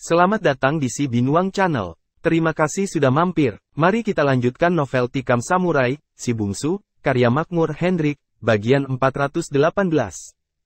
Selamat datang di Si Binuang Channel. Terima kasih sudah mampir. Mari kita lanjutkan novel Tikam Samurai, Si Bungsu, karya Makmur Hendrik, bagian 418.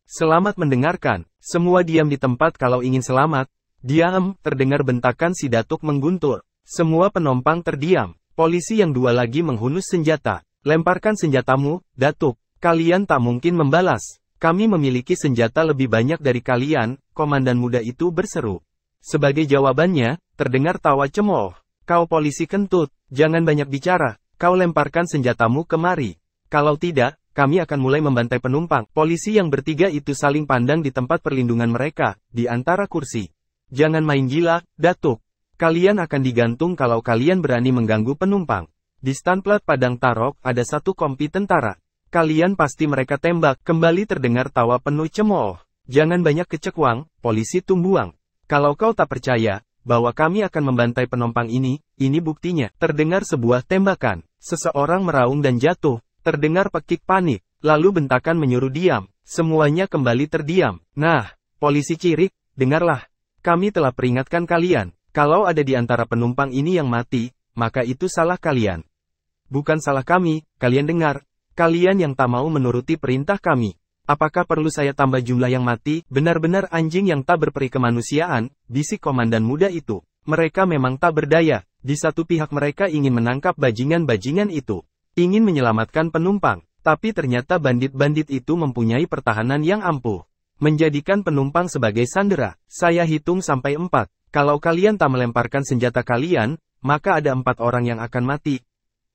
Selamat mendengarkan. Semua diam di tempat kalau ingin selamat. Diam, terdengar bentakan si Datuk mengguntur. Semua penumpang terdiam. Polisi yang dua lagi menghunus senjata. Lemparkan senjatamu, Datuk. Kalian tak mungkin membalas. Kami memiliki senjata lebih banyak dari kalian, komandan muda itu berseru. Sebagai jawabannya, terdengar tawa cemooh. Kau polisi kentut, jangan banyak bicara. Kau lemparkan senjatamu kemari. Kalau tidak, kami akan mulai membantai penumpang. Polisi yang bertiga itu saling pandang di tempat perlindungan mereka, di antara kursi. Jangan main gila, Datuk. Kalian akan digantung kalau kalian berani mengganggu penumpang. Di Stanplat Padang Tarok ada satu kompi tentara. Kalian pasti mereka tembak. Kembali terdengar tawa penuh cemooh. Jangan banyak kecekwang, polisi tumbuang. Kalau kau tak percaya, bahwa kami akan membantai penumpang ini buktinya. Terdengar sebuah tembakan. Seseorang meraung dan jatuh. Terdengar pekik panik. Lalu bentakan menyuruh diam. Semuanya kembali terdiam. Nah, polisi cirik, dengarlah. Kami telah peringatkan kalian. Kalau ada di antara penumpang ini yang mati, maka itu salah kalian. Bukan salah kami, kalian dengar. Kalian yang tak mau menuruti perintah kami. Apakah perlu saya tambah jumlah yang mati? Benar-benar anjing yang tak berperi kemanusiaan, bisik komandan muda itu. Mereka memang tak berdaya. Di satu pihak mereka ingin menangkap bajingan-bajingan itu. Ingin menyelamatkan penumpang. Tapi ternyata bandit-bandit itu mempunyai pertahanan yang ampuh. Menjadikan penumpang sebagai sandera. Saya hitung sampai 4. Kalau kalian tak melemparkan senjata kalian, maka ada 4 orang yang akan mati.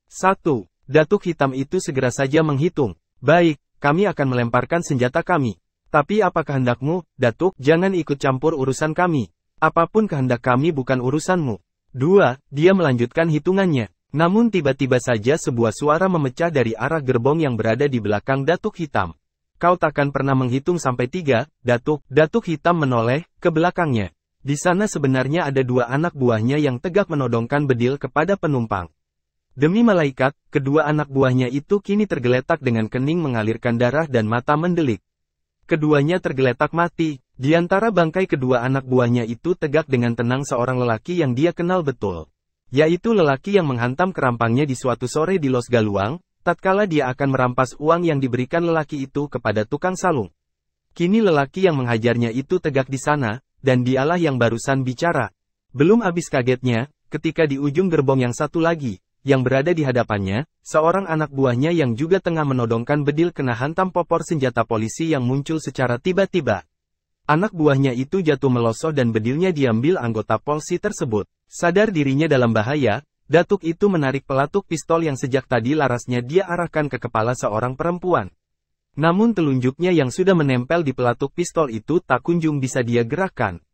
1. Datuk hitam itu segera saja menghitung. Baik. Kami akan melemparkan senjata kami. Tapi apa kehendakmu, Datuk? Jangan ikut campur urusan kami. Apapun kehendak kami bukan urusanmu. 2. Dia melanjutkan hitungannya. Namun tiba-tiba saja sebuah suara memecah dari arah gerbong yang berada di belakang Datuk Hitam. Kau takkan pernah menghitung sampai 3, Datuk. Datuk Hitam menoleh ke belakangnya. Di sana sebenarnya ada 2 anak buahnya yang tegak menodongkan bedil kepada penumpang. Demi malaikat, kedua anak buahnya itu kini tergeletak dengan kening mengalirkan darah dan mata mendelik. Keduanya tergeletak mati. Di antara bangkai kedua anak buahnya itu tegak dengan tenang seorang lelaki yang dia kenal betul. Yaitu lelaki yang menghantam kerampangnya di suatu sore di Los Galuang, tatkala dia akan merampas uang yang diberikan lelaki itu kepada tukang salung. Kini lelaki yang menghajarnya itu tegak di sana, dan dialah yang barusan bicara. Belum habis kagetnya, ketika di ujung gerbong yang satu lagi, yang berada di hadapannya, seorang anak buahnya yang juga tengah menodongkan bedil kena hantam popor senjata polisi yang muncul secara tiba-tiba. Anak buahnya itu jatuh melosoh dan bedilnya diambil anggota polisi tersebut. Sadar dirinya dalam bahaya, Datuk itu menarik pelatuk pistol yang sejak tadi larasnya dia arahkan ke kepala seorang perempuan. Namun telunjuknya yang sudah menempel di pelatuk pistol itu tak kunjung bisa dia gerakkan.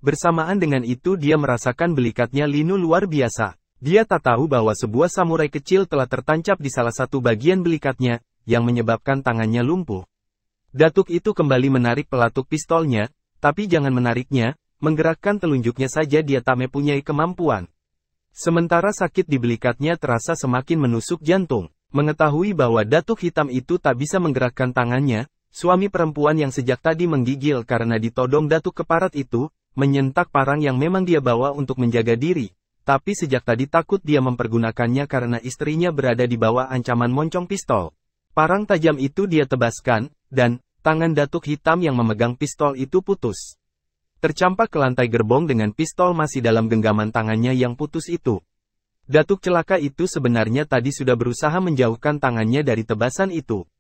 Bersamaan dengan itu dia merasakan belikatnya linu luar biasa. Dia tak tahu bahwa sebuah samurai kecil telah tertancap di salah satu bagian belikatnya, yang menyebabkan tangannya lumpuh. Datuk itu kembali menarik pelatuk pistolnya, tapi jangan menariknya, menggerakkan telunjuknya saja dia tak mempunyai kemampuan. Sementara sakit di belikatnya terasa semakin menusuk jantung. Mengetahui bahwa Datuk Hitam itu tak bisa menggerakkan tangannya, suami perempuan yang sejak tadi menggigil karena ditodong Datuk Keparat itu, menyentak parang yang memang dia bawa untuk menjaga diri. Tapi sejak tadi takut dia mempergunakannya karena istrinya berada di bawah ancaman moncong pistol. Parang tajam itu dia tebaskan, dan tangan Datuk Hitam yang memegang pistol itu putus. Tercampak ke lantai gerbong dengan pistol masih dalam genggaman tangannya yang putus itu. Datuk celaka itu sebenarnya tadi sudah berusaha menjauhkan tangannya dari tebasan itu.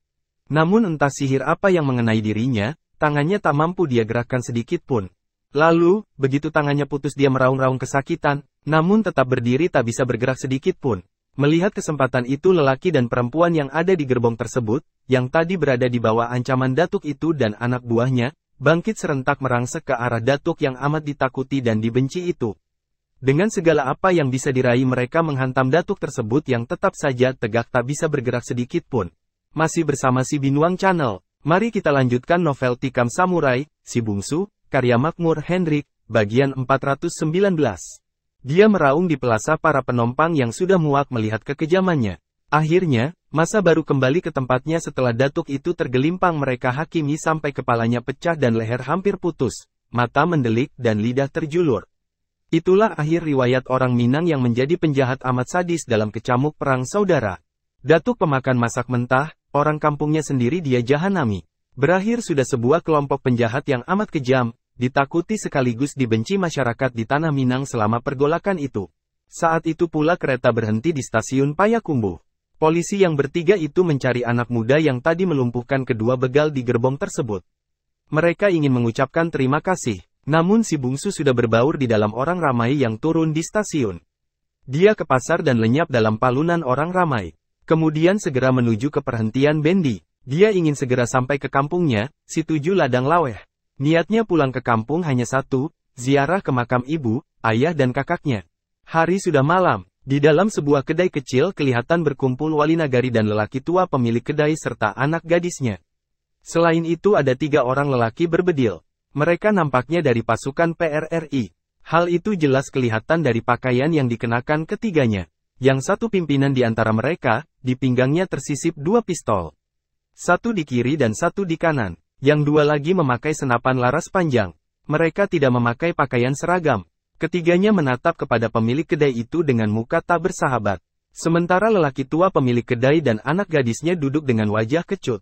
Namun entah sihir apa yang mengenai dirinya, tangannya tak mampu dia gerakkan sedikit pun. Lalu, begitu tangannya putus dia meraung-raung kesakitan, namun tetap berdiri tak bisa bergerak sedikit pun. Melihat kesempatan itu lelaki dan perempuan yang ada di gerbong tersebut, yang tadi berada di bawah ancaman Datuk itu dan anak buahnya, bangkit serentak merangsek ke arah Datuk yang amat ditakuti dan dibenci itu. Dengan segala apa yang bisa diraih mereka menghantam Datuk tersebut yang tetap saja tegak tak bisa bergerak sedikit pun. Masih bersama Si Binuang Channel, mari kita lanjutkan novel Tikam Samurai, Si Bungsu, karya Makmur Hendrik, bagian 419. Dia meraung di pelasa para penumpang yang sudah muak melihat kekejamannya. Akhirnya, masa baru kembali ke tempatnya setelah Datuk itu tergelimpang mereka hakimi sampai kepalanya pecah dan leher hampir putus, mata mendelik dan lidah terjulur. Itulah akhir riwayat orang Minang yang menjadi penjahat amat sadis dalam kecamuk perang saudara. Datuk pemakan masak mentah, orang kampungnya sendiri dia jahanami. Berakhir sudah sebuah kelompok penjahat yang amat kejam, ditakuti sekaligus dibenci masyarakat di tanah Minang selama pergolakan itu. Saat itu pula kereta berhenti di stasiun Payakumbuh. Polisi yang bertiga itu mencari anak muda yang tadi melumpuhkan kedua begal di gerbong tersebut. Mereka ingin mengucapkan terima kasih. Namun si bungsu sudah berbaur di dalam orang ramai yang turun di stasiun. Dia ke pasar dan lenyap dalam palunan orang ramai. Kemudian segera menuju ke perhentian bendi. Dia ingin segera sampai ke kampungnya, si Tujuh Ladang Laweh. Niatnya pulang ke kampung hanya satu, ziarah ke makam ibu, ayah dan kakaknya. Hari sudah malam. Di dalam sebuah kedai kecil kelihatan berkumpul wali nagari dan lelaki tua pemilik kedai serta anak gadisnya. Selain itu ada 3 orang lelaki berbedil. Mereka nampaknya dari pasukan PRRI. Hal itu jelas kelihatan dari pakaian yang dikenakan ketiganya. Yang satu pimpinan di antara mereka, di pinggangnya tersisip 2 pistol. Satu di kiri dan satu di kanan. Yang 2 lagi memakai senapan laras panjang. Mereka tidak memakai pakaian seragam. Ketiganya menatap kepada pemilik kedai itu dengan muka tak bersahabat. Sementara lelaki tua pemilik kedai dan anak gadisnya duduk dengan wajah kecut.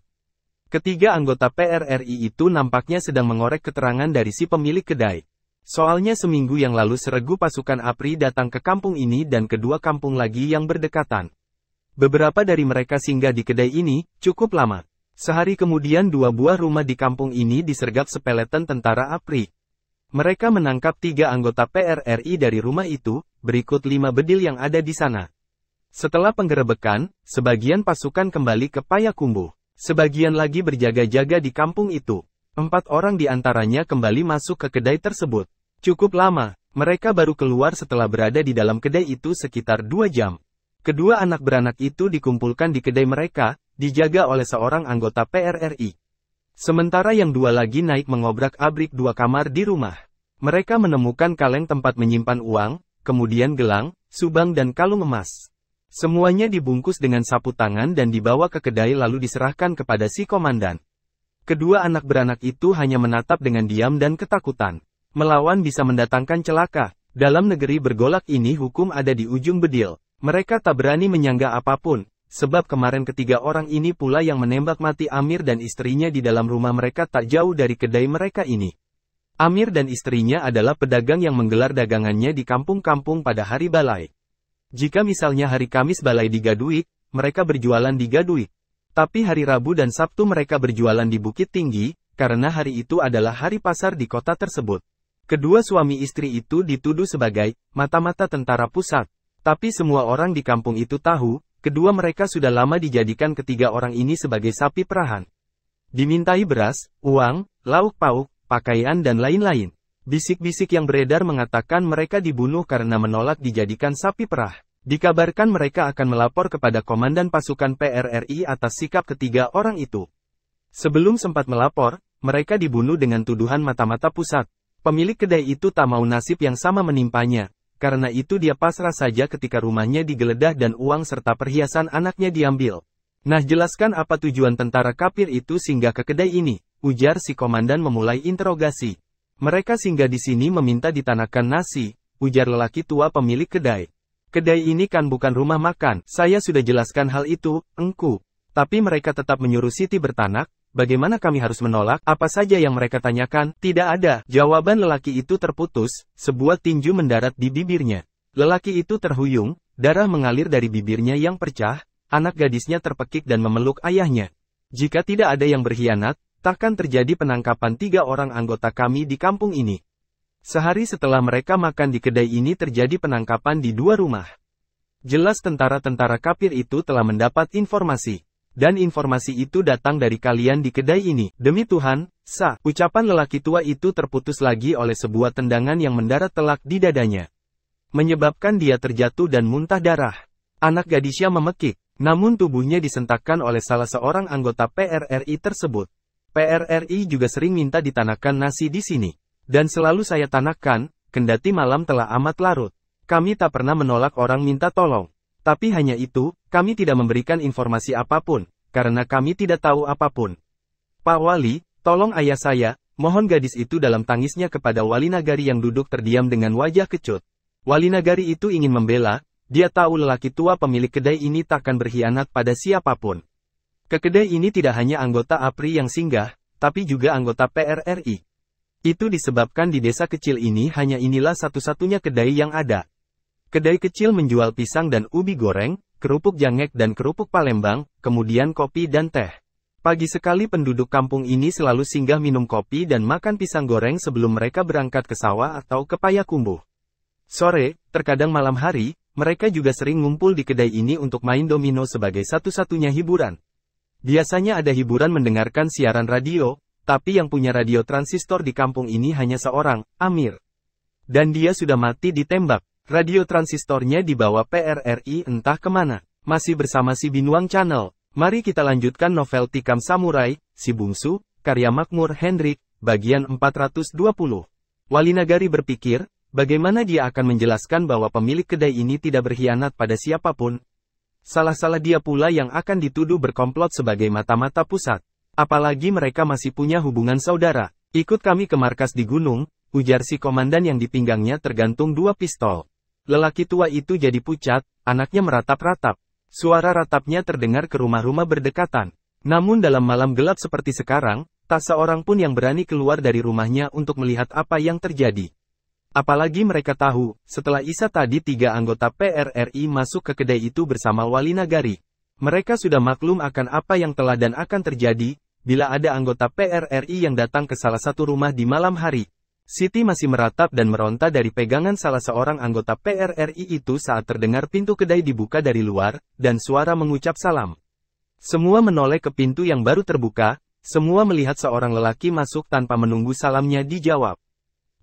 Ketiga anggota PRRI itu nampaknya sedang mengorek keterangan dari si pemilik kedai. Soalnya seminggu yang lalu seregu pasukan APRI datang ke kampung ini dan kedua kampung lagi yang berdekatan. Beberapa dari mereka singgah di kedai ini, cukup lama. Sehari kemudian 2 buah rumah di kampung ini disergap sepeleton tentara APRI. Mereka menangkap 3 anggota PRRI dari rumah itu, berikut 5 bedil yang ada di sana. Setelah penggerebekan, sebagian pasukan kembali ke Payakumbuh. Sebagian lagi berjaga-jaga di kampung itu. 4 orang di antaranya kembali masuk ke kedai tersebut. Cukup lama, mereka baru keluar setelah berada di dalam kedai itu sekitar 2 jam. Kedua anak beranak itu dikumpulkan di kedai mereka, dijaga oleh seorang anggota PRRI. Sementara yang 2 lagi naik mengobrak-abrik 2 kamar di rumah. Mereka menemukan kaleng tempat menyimpan uang, kemudian gelang, subang dan kalung emas. Semuanya dibungkus dengan sapu tangan dan dibawa ke kedai lalu diserahkan kepada si komandan. Kedua anak beranak itu hanya menatap dengan diam dan ketakutan. Melawan bisa mendatangkan celaka. Dalam negeri bergolak ini hukum ada di ujung bedil. Mereka tak berani menyangga apapun, sebab kemarin ketiga orang ini pula yang menembak mati Amir dan istrinya di dalam rumah mereka tak jauh dari kedai mereka ini. Amir dan istrinya adalah pedagang yang menggelar dagangannya di kampung-kampung pada hari balai. Jika misalnya hari Kamis balai di Gaduik, mereka berjualan di Gaduik. Tapi hari Rabu dan Sabtu mereka berjualan di Bukit Tinggi, karena hari itu adalah hari pasar di kota tersebut. Kedua suami istri itu dituduh sebagai mata-mata tentara pusat. Tapi semua orang di kampung itu tahu, kedua mereka sudah lama dijadikan ketiga orang ini sebagai sapi perahan. Dimintai beras, uang, lauk pauk, pakaian dan lain-lain. Bisik-bisik yang beredar mengatakan mereka dibunuh karena menolak dijadikan sapi perah. Dikabarkan mereka akan melapor kepada komandan pasukan PRRI atas sikap ketiga orang itu. Sebelum sempat melapor, mereka dibunuh dengan tuduhan mata-mata pusat. Pemilik kedai itu tak mau nasib yang sama menimpanya. Karena itu dia pasrah saja ketika rumahnya digeledah dan uang serta perhiasan anaknya diambil. Nah, jelaskan apa tujuan tentara kafir itu singgah ke kedai ini, ujar si komandan memulai interogasi. Mereka singgah di sini meminta ditanahkan nasi, ujar lelaki tua pemilik kedai. Kedai ini kan bukan rumah makan, saya sudah jelaskan hal itu, engku. Tapi mereka tetap menyuruh Siti bertanak, bagaimana kami harus menolak? Apa saja yang mereka tanyakan? Tidak ada. Jawaban lelaki itu terputus, sebuah tinju mendarat di bibirnya. Lelaki itu terhuyung, darah mengalir dari bibirnya yang pecah, anak gadisnya terpekik dan memeluk ayahnya. Jika tidak ada yang berkhianat, takkan terjadi penangkapan 3 orang anggota kami di kampung ini. Sehari setelah mereka makan di kedai ini terjadi penangkapan di 2 rumah. Jelas tentara-tentara kafir itu telah mendapat informasi. Dan informasi itu datang dari kalian di kedai ini. Demi Tuhan, sah. Ucapan lelaki tua itu terputus lagi oleh sebuah tendangan yang mendarat telak di dadanya. Menyebabkan dia terjatuh dan muntah darah. Anak gadisnya memekik, namun tubuhnya disentakkan oleh salah seorang anggota PRRI tersebut. PRRI juga sering minta ditanahkan nasi di sini. Dan selalu saya tanahkan, kendati malam telah amat larut. Kami tak pernah menolak orang minta tolong. Tapi hanya itu, kami tidak memberikan informasi apapun, karena kami tidak tahu apapun. Pak Wali, tolong ayah saya, Mohon gadis itu dalam tangisnya kepada wali nagari yang duduk terdiam dengan wajah kecut. Wali nagari itu ingin membela, dia tahu lelaki tua pemilik kedai ini takkan berkhianat pada siapapun. Ke kedai ini tidak hanya anggota APRI yang singgah, tapi juga anggota PRRI. Itu disebabkan di desa kecil ini hanya inilah satu-satunya kedai yang ada. Kedai kecil menjual pisang dan ubi goreng, kerupuk jangek dan kerupuk Palembang, kemudian kopi dan teh. Pagi sekali penduduk kampung ini selalu singgah minum kopi dan makan pisang goreng sebelum mereka berangkat ke sawah atau ke Payakumbuh. Sore, terkadang malam hari, mereka juga sering ngumpul di kedai ini untuk main domino sebagai satu-satunya hiburan. Biasanya ada hiburan mendengarkan siaran radio, tapi yang punya radio transistor di kampung ini hanya seorang, Amir. Dan dia sudah mati ditembak. Radio transistornya dibawa PRRI entah kemana. Masih bersama si Binuang Channel. Mari kita lanjutkan novel Tikam Samurai, Si Bungsu, karya Makmur Hendrik, bagian 420. Wali nagari berpikir, bagaimana dia akan menjelaskan bahwa pemilik kedai ini tidak berkhianat pada siapapun. Salah-salah dia pula yang akan dituduh berkomplot sebagai mata-mata pusat. Apalagi mereka masih punya hubungan saudara. Ikut kami ke markas di gunung, ujar si komandan yang di pinggangnya tergantung 2 pistol. Lelaki tua itu jadi pucat, anaknya meratap-ratap. Suara ratapnya terdengar ke rumah-rumah berdekatan. Namun dalam malam gelap seperti sekarang, tak seorang pun yang berani keluar dari rumahnya untuk melihat apa yang terjadi. Apalagi mereka tahu, setelah Isa tadi 3 anggota PRRI masuk ke kedai itu bersama wali nagari. Mereka sudah maklum akan apa yang telah dan akan terjadi, bila ada anggota PRRI yang datang ke salah satu rumah di malam hari. Siti masih meratap dan meronta dari pegangan salah seorang anggota PRRI itu saat terdengar pintu kedai dibuka dari luar, dan suara mengucap salam. Semua menoleh ke pintu yang baru terbuka, semua melihat seorang lelaki masuk tanpa menunggu salamnya dijawab.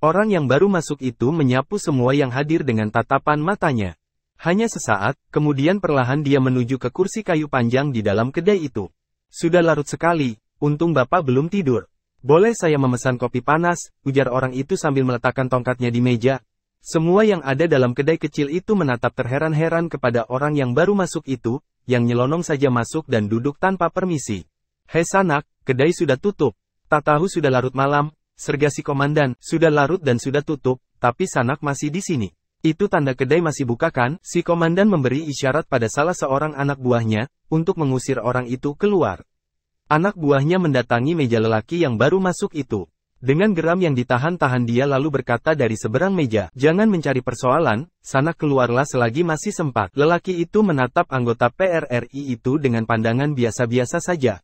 Orang yang baru masuk itu menyapu semua yang hadir dengan tatapan matanya. Hanya sesaat, kemudian perlahan dia menuju ke kursi kayu panjang di dalam kedai itu. Sudah larut sekali, untung Bapak belum tidur. Boleh saya memesan kopi panas, ujar orang itu sambil meletakkan tongkatnya di meja. Semua yang ada dalam kedai kecil itu menatap terheran-heran kepada orang yang baru masuk itu, yang nyelonong saja masuk dan duduk tanpa permisi. Hei Sanak, kedai sudah tutup. Tak tahu sudah larut malam, serga si komandan, sudah larut dan sudah tutup, tapi Sanak masih di sini. Itu tanda kedai masih buka kan? Si komandan memberi isyarat pada salah seorang anak buahnya, untuk mengusir orang itu keluar. Anak buahnya mendatangi meja lelaki yang baru masuk itu. Dengan geram yang ditahan-tahan dia lalu berkata dari seberang meja, "Jangan mencari persoalan, Sanak keluarlah selagi masih sempat." Lelaki itu menatap anggota PRRI itu dengan pandangan biasa-biasa saja.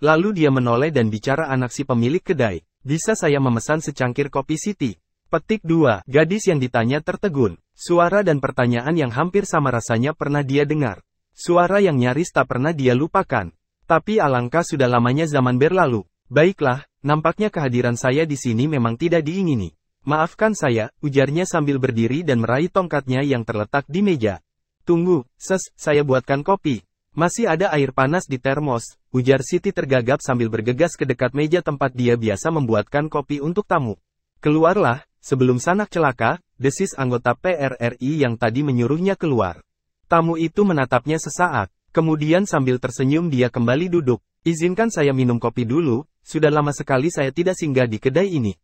Lalu dia menoleh dan bicara anak si pemilik kedai. "Bisa saya memesan secangkir kopi Siti?" Petik 2. Gadis yang ditanya tertegun. Suara dan pertanyaan yang hampir sama rasanya pernah dia dengar. Suara yang nyaris tak pernah dia lupakan. Tapi alangkah sudah lamanya zaman berlalu. Baiklah, nampaknya kehadiran saya di sini memang tidak diingini. Maafkan saya, ujarnya sambil berdiri dan meraih tongkatnya yang terletak di meja. Tunggu, saya buatkan kopi. Masih ada air panas di termos, ujar Siti tergagap sambil bergegas ke dekat meja tempat dia biasa membuatkan kopi untuk tamu. Keluarlah, sebelum Sanak celaka, desis anggota PRRI yang tadi menyuruhnya keluar. Tamu itu menatapnya sesaat. Kemudian sambil tersenyum dia kembali duduk. Izinkan saya minum kopi dulu, sudah lama sekali saya tidak singgah di kedai ini.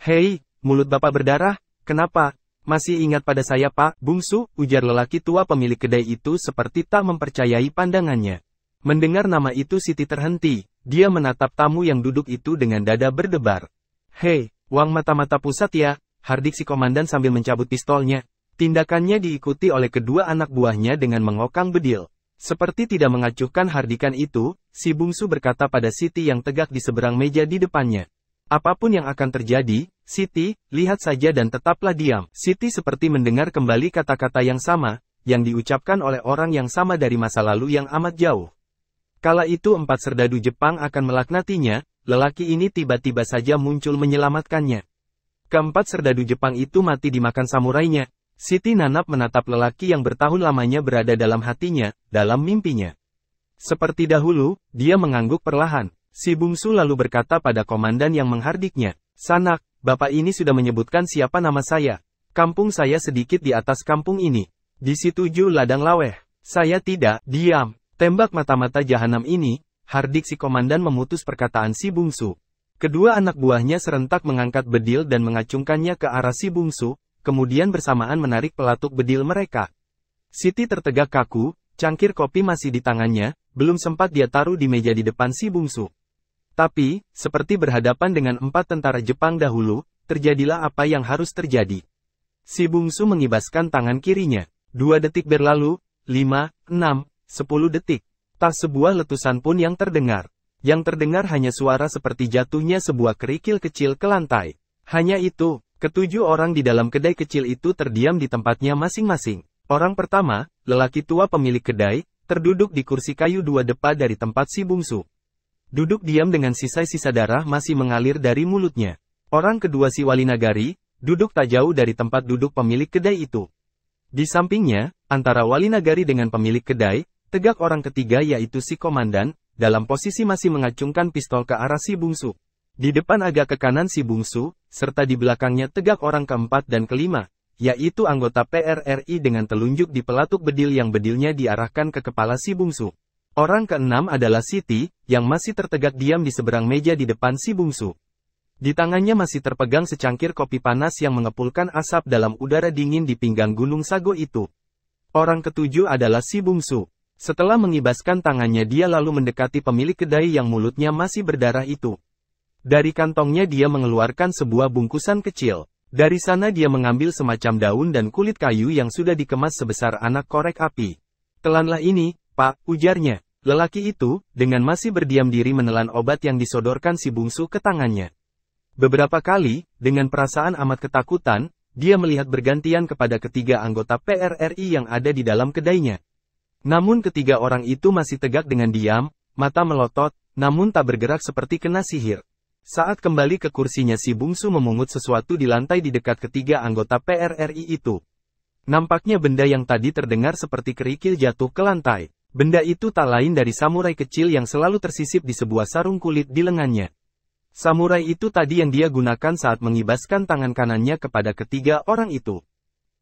Hei, mulut Bapak berdarah, kenapa? Masih ingat pada saya Pak, Bungsu, ujar lelaki tua pemilik kedai itu seperti tak mempercayai pandangannya. Mendengar nama itu Siti terhenti, dia menatap tamu yang duduk itu dengan dada berdebar. Hei, uang mata-mata pusat ya, hardik si komandan sambil mencabut pistolnya. Tindakannya diikuti oleh kedua anak buahnya dengan mengokang bedil. Seperti tidak mengacuhkan hardikan itu, si bungsu berkata pada Siti yang tegak di seberang meja di depannya. Apapun yang akan terjadi, Siti, lihat saja dan tetaplah diam. Siti seperti mendengar kembali kata-kata yang sama, yang diucapkan oleh orang yang sama dari masa lalu yang amat jauh. Kala itu 4 serdadu Jepang akan melaknatinya, lelaki ini tiba-tiba saja muncul menyelamatkannya. Keempat serdadu Jepang itu mati dimakan samurainya. Siti nanap menatap lelaki yang bertahun lamanya berada dalam hatinya, dalam mimpinya. Seperti dahulu, dia mengangguk perlahan. Si bungsu lalu berkata pada komandan yang menghardiknya, Sanak, Bapak ini sudah menyebutkan siapa nama saya. Kampung saya sedikit di atas kampung ini. Di situ ladang laweh. Saya tidak, diam. Tembak mata-mata jahanam ini, hardik si komandan memutus perkataan si bungsu. Kedua anak buahnya serentak mengangkat bedil dan mengacungkannya ke arah si bungsu, kemudian bersamaan menarik pelatuk bedil mereka. Siti tertegak kaku, cangkir kopi masih di tangannya, belum sempat dia taruh di meja di depan si bungsu. Tapi, seperti berhadapan dengan 4 tentara Jepang dahulu, terjadilah apa yang harus terjadi. Si bungsu mengibaskan tangan kirinya. 2 detik berlalu, 5, 6, 10 detik. Tak sebuah letusan pun yang terdengar. Yang terdengar hanya suara seperti jatuhnya sebuah kerikil kecil ke lantai. Hanya itu, ketujuh orang di dalam kedai kecil itu terdiam di tempatnya masing-masing. Orang pertama, lelaki tua pemilik kedai, terduduk di kursi kayu 2 depa dari tempat si bungsu. Duduk diam dengan sisa-sisa darah masih mengalir dari mulutnya. Orang kedua si wali nagari, duduk tak jauh dari tempat duduk pemilik kedai itu. Di sampingnya, antara wali nagari dengan pemilik kedai, tegak orang ketiga yaitu si komandan, dalam posisi masih mengacungkan pistol ke arah si bungsu. Di depan agak ke kanan si bungsu, serta di belakangnya tegak orang keempat dan kelima, yaitu anggota PRRI dengan telunjuk di pelatuk bedil yang bedilnya diarahkan ke kepala si bungsu. Orang keenam adalah Siti, yang masih tertegak diam di seberang meja di depan si bungsu. Di tangannya masih terpegang secangkir kopi panas yang mengepulkan asap dalam udara dingin di pinggang Gunung Sago itu. Orang ketujuh adalah si bungsu. Setelah mengibaskan tangannya dia lalu mendekati pemilik kedai yang mulutnya masih berdarah itu. Dari kantongnya dia mengeluarkan sebuah bungkusan kecil. Dari sana dia mengambil semacam daun dan kulit kayu yang sudah dikemas sebesar anak korek api. Telanlah ini, Pak, ujarnya. Lelaki itu, dengan masih berdiam diri menelan obat yang disodorkan si bungsu ke tangannya. Beberapa kali, dengan perasaan amat ketakutan, dia melihat bergantian kepada ketiga anggota PRRI yang ada di dalam kedainya. Namun ketiga orang itu masih tegak dengan diam, mata melotot, namun tak bergerak seperti kena sihir. Saat kembali ke kursinya si bungsu memungut sesuatu di lantai di dekat ketiga anggota PRRI itu. Nampaknya benda yang tadi terdengar seperti kerikil jatuh ke lantai. Benda itu tak lain dari samurai kecil yang selalu tersisip di sebuah sarung kulit di lengannya. Samurai itu tadi yang dia gunakan saat mengibaskan tangan kanannya kepada ketiga orang itu.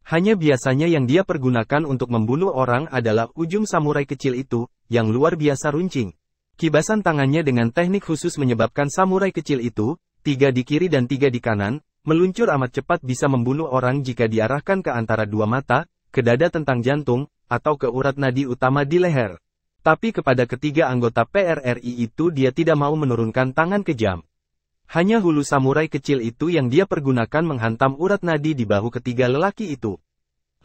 Hanya biasanya yang dia pergunakan untuk membunuh orang adalah ujung samurai kecil itu, yang luar biasa runcing. Kibasan tangannya dengan teknik khusus menyebabkan samurai kecil itu, 3 di kiri dan 3 di kanan, meluncur amat cepat bisa membunuh orang jika diarahkan ke antara 2 mata, ke dada tentang jantung, atau ke urat nadi utama di leher. Tapi kepada ketiga anggota PRRI itu dia tidak mau menurunkan tangan kejam. Hanya hulu samurai kecil itu yang dia pergunakan menghantam urat nadi di bahu ketiga lelaki itu.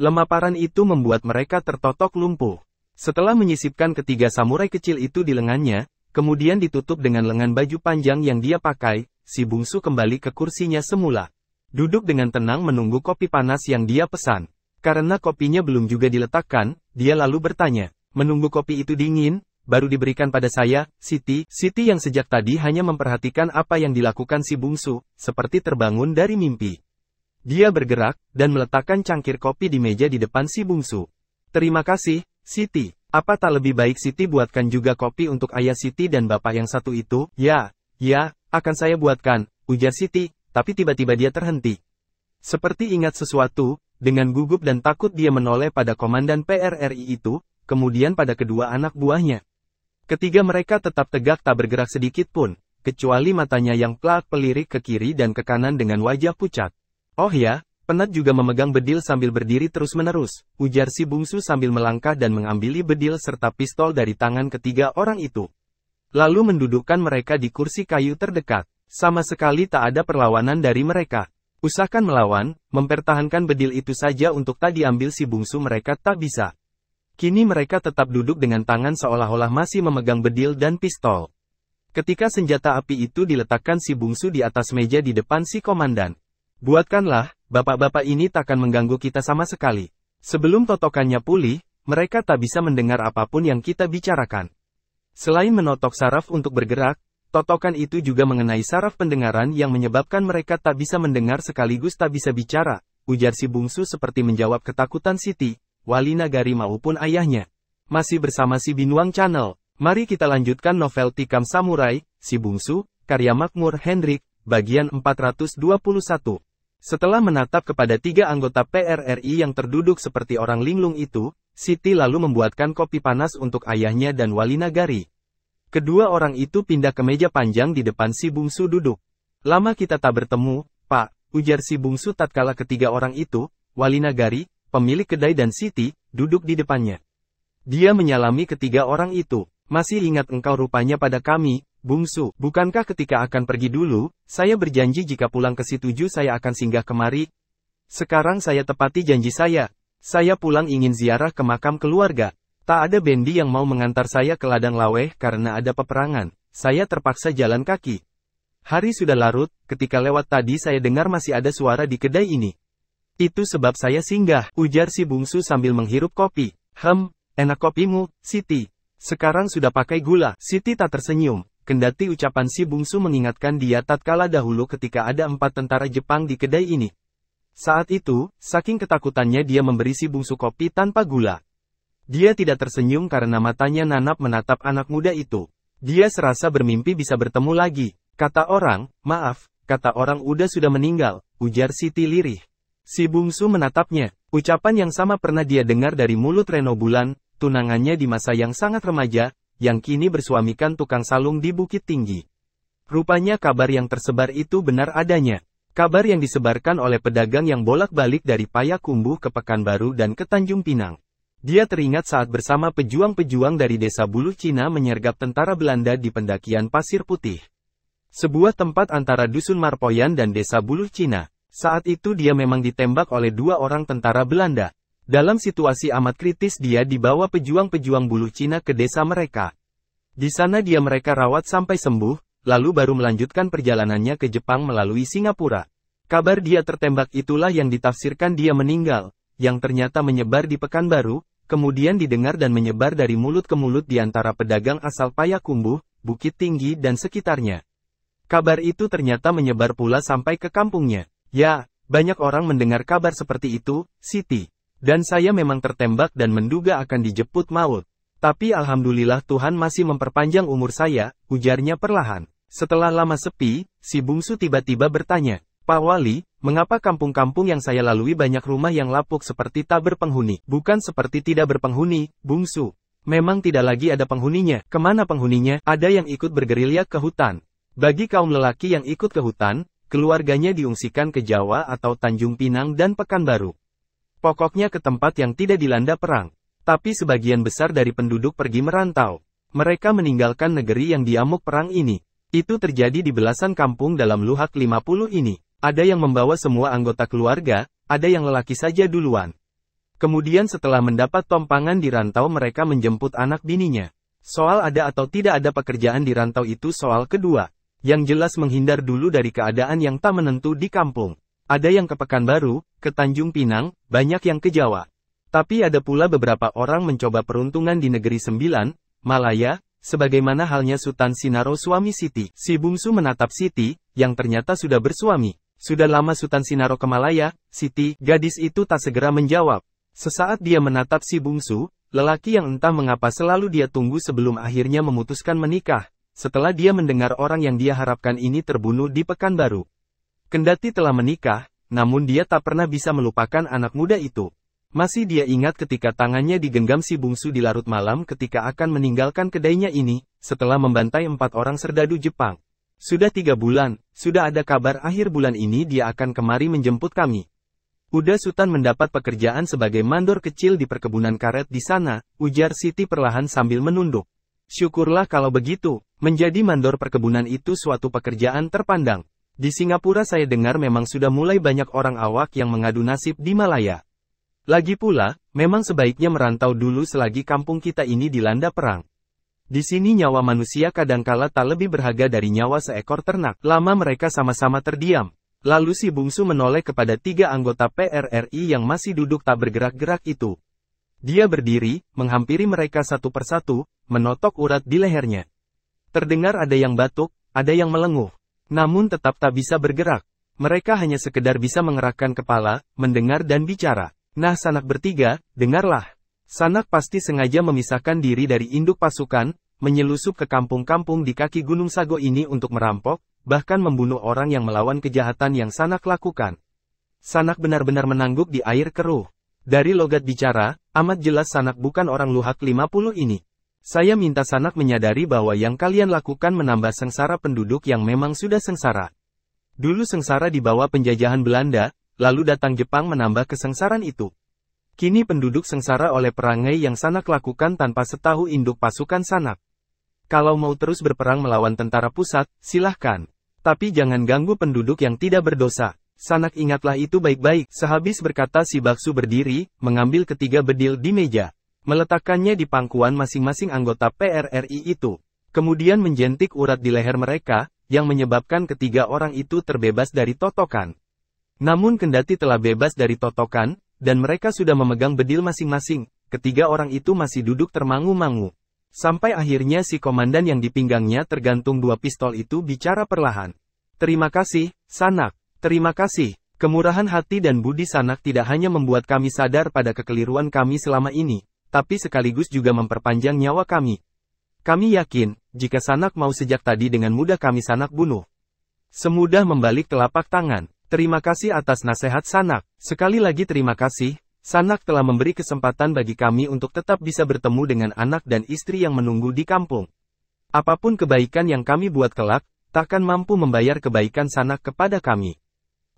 Lemaparan itu membuat mereka tertotok lumpuh. Setelah menyisipkan ketiga samurai kecil itu di lengannya, kemudian ditutup dengan lengan baju panjang yang dia pakai, si bungsu kembali ke kursinya semula. Duduk dengan tenang menunggu kopi panas yang dia pesan. Karena kopinya belum juga diletakkan, dia lalu bertanya, "Menunggu kopi itu dingin? Baru diberikan pada saya, Siti." Siti yang sejak tadi hanya memperhatikan apa yang dilakukan si bungsu, seperti terbangun dari mimpi. Dia bergerak, dan meletakkan cangkir kopi di meja di depan si bungsu. "Terima kasih, Siti. Apa tak lebih baik Siti buatkan juga kopi untuk ayah Siti dan bapak yang satu itu?" Ya, akan saya buatkan," ujar Siti, tapi tiba-tiba dia terhenti. Seperti ingat sesuatu, dengan gugup dan takut dia menoleh pada komandan PRRI itu, kemudian pada kedua anak buahnya. Ketiga mereka tetap tegak tak bergerak sedikit pun, kecuali matanya yang pelak pelirik ke kiri dan ke kanan dengan wajah pucat. "Oh ya, Penat juga memegang bedil sambil berdiri terus-menerus," ujar si bungsu sambil melangkah dan mengambil bedil serta pistol dari tangan ketiga orang itu. Lalu mendudukkan mereka di kursi kayu terdekat. Sama sekali tak ada perlawanan dari mereka. Usahakan melawan, mempertahankan bedil itu saja untuk tak diambil si bungsu mereka tak bisa. Kini mereka tetap duduk dengan tangan seolah-olah masih memegang bedil dan pistol. Ketika senjata api itu diletakkan si bungsu di atas meja di depan si komandan. "Buatkanlah, bapak-bapak ini takkan mengganggu kita sama sekali. Sebelum totokannya pulih, mereka tak bisa mendengar apapun yang kita bicarakan." Selain menotok saraf untuk bergerak, totokan itu juga mengenai saraf pendengaran yang menyebabkan mereka tak bisa mendengar sekaligus tak bisa bicara, ujar si bungsu seperti menjawab ketakutan Siti, wali nagari maupun ayahnya. Masih bersama si Binuang Channel. Mari kita lanjutkan novel Tikam Samurai, Si Bungsu, karya Makmur Hendrik, bagian 421. Setelah menatap kepada 3 anggota PRRI yang terduduk seperti orang linglung itu, Siti lalu membuatkan kopi panas untuk ayahnya dan wali nagari. Kedua orang itu pindah ke meja panjang di depan si bungsu duduk. Lama kita tak bertemu, Pak, ujar si bungsu tatkala ketiga orang itu, wali nagari, pemilik kedai dan Siti, duduk di depannya. Dia menyalami ketiga orang itu. Masih ingat engkau rupanya pada kami, bungsu. Bukankah ketika akan pergi dulu, saya berjanji jika pulang ke Situju saya akan singgah kemari? Sekarang saya tepati janji saya. Saya pulang ingin ziarah ke makam keluarga. Tak ada bendi yang mau mengantar saya ke ladang laweh karena ada peperangan. Saya terpaksa jalan kaki. Hari sudah larut, ketika lewat tadi saya dengar masih ada suara di kedai ini. Itu sebab saya singgah, ujar si bungsu sambil menghirup kopi. Enak kopimu, Siti. Sekarang sudah pakai gula. Siti tak tersenyum, kendati ucapan si bungsu mengingatkan dia tatkala dahulu ketika ada 4 tentara Jepang di kedai ini. Saat itu, saking ketakutannya dia memberi si bungsu kopi tanpa gula. Dia tidak tersenyum karena matanya nanap menatap anak muda itu. Dia serasa bermimpi bisa bertemu lagi. Kata orang, maaf, kata orang udah sudah meninggal, ujar Siti lirih. Si bungsu menatapnya. Ucapan yang sama pernah dia dengar dari mulut Reno Bulan, tunangannya di masa yang sangat remaja, yang kini bersuamikan tukang salung di Bukit Tinggi. Rupanya kabar yang tersebar itu benar adanya. Kabar yang disebarkan oleh pedagang yang bolak-balik dari Payakumbuh ke Pekanbaru dan ke Tanjung Pinang. Dia teringat saat bersama pejuang-pejuang dari desa Buluh Cina menyergap tentara Belanda di pendakian Pasir Putih. Sebuah tempat antara Dusun Marpoyan dan desa Buluh Cina. Saat itu dia memang ditembak oleh 2 orang tentara Belanda. Dalam situasi amat kritis dia dibawa pejuang-pejuang Buluh Cina ke desa mereka. Di sana mereka rawat sampai sembuh, lalu baru melanjutkan perjalanannya ke Jepang melalui Singapura. Kabar dia tertembak itulah yang ditafsirkan dia meninggal, yang ternyata menyebar di Pekanbaru, kemudian didengar dan menyebar dari mulut ke mulut di antara pedagang asal Payakumbuh, Bukit Tinggi dan sekitarnya. Kabar itu ternyata menyebar pula sampai ke kampungnya. Ya, banyak orang mendengar kabar seperti itu, Siti. Dan saya memang tertembak dan menduga akan dijemput maut. Tapi alhamdulillah Tuhan masih memperpanjang umur saya, ujarnya perlahan. Setelah lama sepi, si bungsu tiba-tiba bertanya, Pak Wali, mengapa kampung-kampung yang saya lalui banyak rumah yang lapuk seperti tak berpenghuni? Bukan seperti tidak berpenghuni, bungsu. Memang tidak lagi ada penghuninya. Kemana penghuninya? Ada yang ikut bergerilya ke hutan. Bagi kaum lelaki yang ikut ke hutan, keluarganya diungsikan ke Jawa atau Tanjung Pinang dan Pekanbaru. Pokoknya ke tempat yang tidak dilanda perang. Tapi sebagian besar dari penduduk pergi merantau. Mereka meninggalkan negeri yang diamuk perang ini. Itu terjadi di belasan kampung dalam Luhak 50 ini. Ada yang membawa semua anggota keluarga, ada yang lelaki saja duluan. Kemudian setelah mendapat tompangan di rantau mereka menjemput anak bininya. Soal ada atau tidak ada pekerjaan di rantau itu soal kedua. Yang jelas menghindar dulu dari keadaan yang tak menentu di kampung. Ada yang ke Pekanbaru, ke Tanjung Pinang, banyak yang ke Jawa. Tapi ada pula beberapa orang mencoba peruntungan di Negeri Sembilan, Malaya, sebagaimana halnya Sultan Sinaro suami Siti. Si bungsu menatap Siti, yang ternyata sudah bersuami. Sudah lama Sultan Sinaro ke Malaya, Siti. Gadis itu tak segera menjawab. Sesaat dia menatap si bungsu, lelaki yang entah mengapa selalu dia tunggu sebelum akhirnya memutuskan menikah, setelah dia mendengar orang yang dia harapkan ini terbunuh di Pekanbaru. Kendati telah menikah, namun dia tak pernah bisa melupakan anak muda itu. Masih dia ingat ketika tangannya digenggam si bungsu di larut malam ketika akan meninggalkan kedainya ini, setelah membantai 4 orang serdadu Jepang. Sudah 3 bulan, sudah ada kabar akhir bulan ini dia akan kemari menjemput kami. Udah Sultan mendapat pekerjaan sebagai mandor kecil di perkebunan karet di sana, ujar Siti perlahan sambil menunduk. Syukurlah kalau begitu, menjadi mandor perkebunan itu suatu pekerjaan terpandang. Di Singapura saya dengar memang sudah mulai banyak orang awak yang mengadu nasib di Malaya. Lagi pula, memang sebaiknya merantau dulu selagi kampung kita ini dilanda perang. Di sini nyawa manusia kadangkala tak lebih berharga dari nyawa seekor ternak. Lama mereka sama-sama terdiam. Lalu si bungsu menoleh kepada 3 anggota PRRI yang masih duduk tak bergerak-gerak itu. Dia berdiri, menghampiri mereka satu persatu, menotok urat di lehernya. Terdengar ada yang batuk, ada yang melenguh. Namun tetap tak bisa bergerak. Mereka hanya sekedar bisa mengerakkan kepala, mendengar dan bicara. Nah sanak bertiga, dengarlah. Sanak pasti sengaja memisahkan diri dari induk pasukan, menyelusup ke kampung-kampung di kaki Gunung Sago ini untuk merampok, bahkan membunuh orang yang melawan kejahatan yang Sanak lakukan. Sanak benar-benar menangguk di air keruh. Dari logat bicara, amat jelas Sanak bukan orang Luhak 50 ini. Saya minta Sanak menyadari bahwa yang kalian lakukan menambah sengsara penduduk yang memang sudah sengsara. Dulu sengsara di bawah penjajahan Belanda, lalu datang Jepang menambah kesengsaraan itu. Kini penduduk sengsara oleh perangai yang Sanak lakukan tanpa setahu induk pasukan Sanak. Kalau mau terus berperang melawan tentara pusat, silahkan. Tapi jangan ganggu penduduk yang tidak berdosa. Sanak ingatlah itu baik-baik. Sehabis berkata si Baksu berdiri, mengambil ketiga bedil di meja. Meletakkannya di pangkuan masing-masing anggota PRRI itu. Kemudian menjentik urat di leher mereka, yang menyebabkan ketiga orang itu terbebas dari totokan. Namun kendati telah bebas dari totokan, dan mereka sudah memegang bedil masing-masing, ketiga orang itu masih duduk termangu-mangu. Sampai akhirnya si komandan yang di pinggangnya tergantung dua pistol itu bicara perlahan. Terima kasih, Sanak. Terima kasih. Kemurahan hati dan budi Sanak tidak hanya membuat kami sadar pada kekeliruan kami selama ini, tapi sekaligus juga memperpanjang nyawa kami. Kami yakin, jika Sanak mau sejak tadi dengan mudah kami Sanak bunuh. Semudah membalik telapak tangan. Terima kasih atas nasihat Sanak. Sekali lagi terima kasih, Sanak telah memberi kesempatan bagi kami untuk tetap bisa bertemu dengan anak dan istri yang menunggu di kampung. Apapun kebaikan yang kami buat kelak, takkan mampu membayar kebaikan Sanak kepada kami.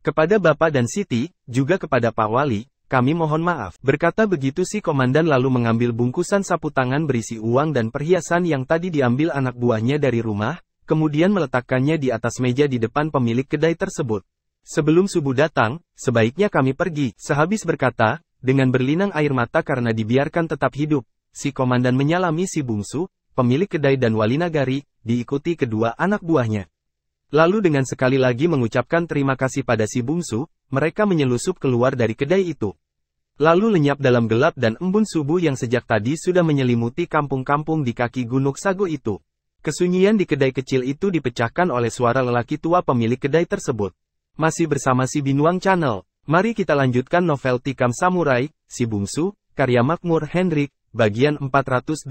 Kepada Bapak dan Siti, juga kepada Pak Wali, kami mohon maaf. Berkata begitu si komandan lalu mengambil bungkusan sapu tangan berisi uang dan perhiasan yang tadi diambil anak buahnya dari rumah, kemudian meletakkannya di atas meja di depan pemilik kedai tersebut. Sebelum subuh datang, sebaiknya kami pergi. Sehabis berkata, dengan berlinang air mata karena dibiarkan tetap hidup, si komandan menyalami si bungsu, pemilik kedai dan wali nagari, diikuti kedua anak buahnya. Lalu dengan sekali lagi mengucapkan terima kasih pada si bungsu, mereka menyelusup keluar dari kedai itu. Lalu lenyap dalam gelap dan embun subuh yang sejak tadi sudah menyelimuti kampung-kampung di kaki Gunung Sago itu. Kesunyian di kedai kecil itu dipecahkan oleh suara lelaki tua pemilik kedai tersebut. Masih bersama si Binuang Channel, mari kita lanjutkan novel Tikam Samurai, Si Bungsu, karya Makmur Hendrik, bagian 422.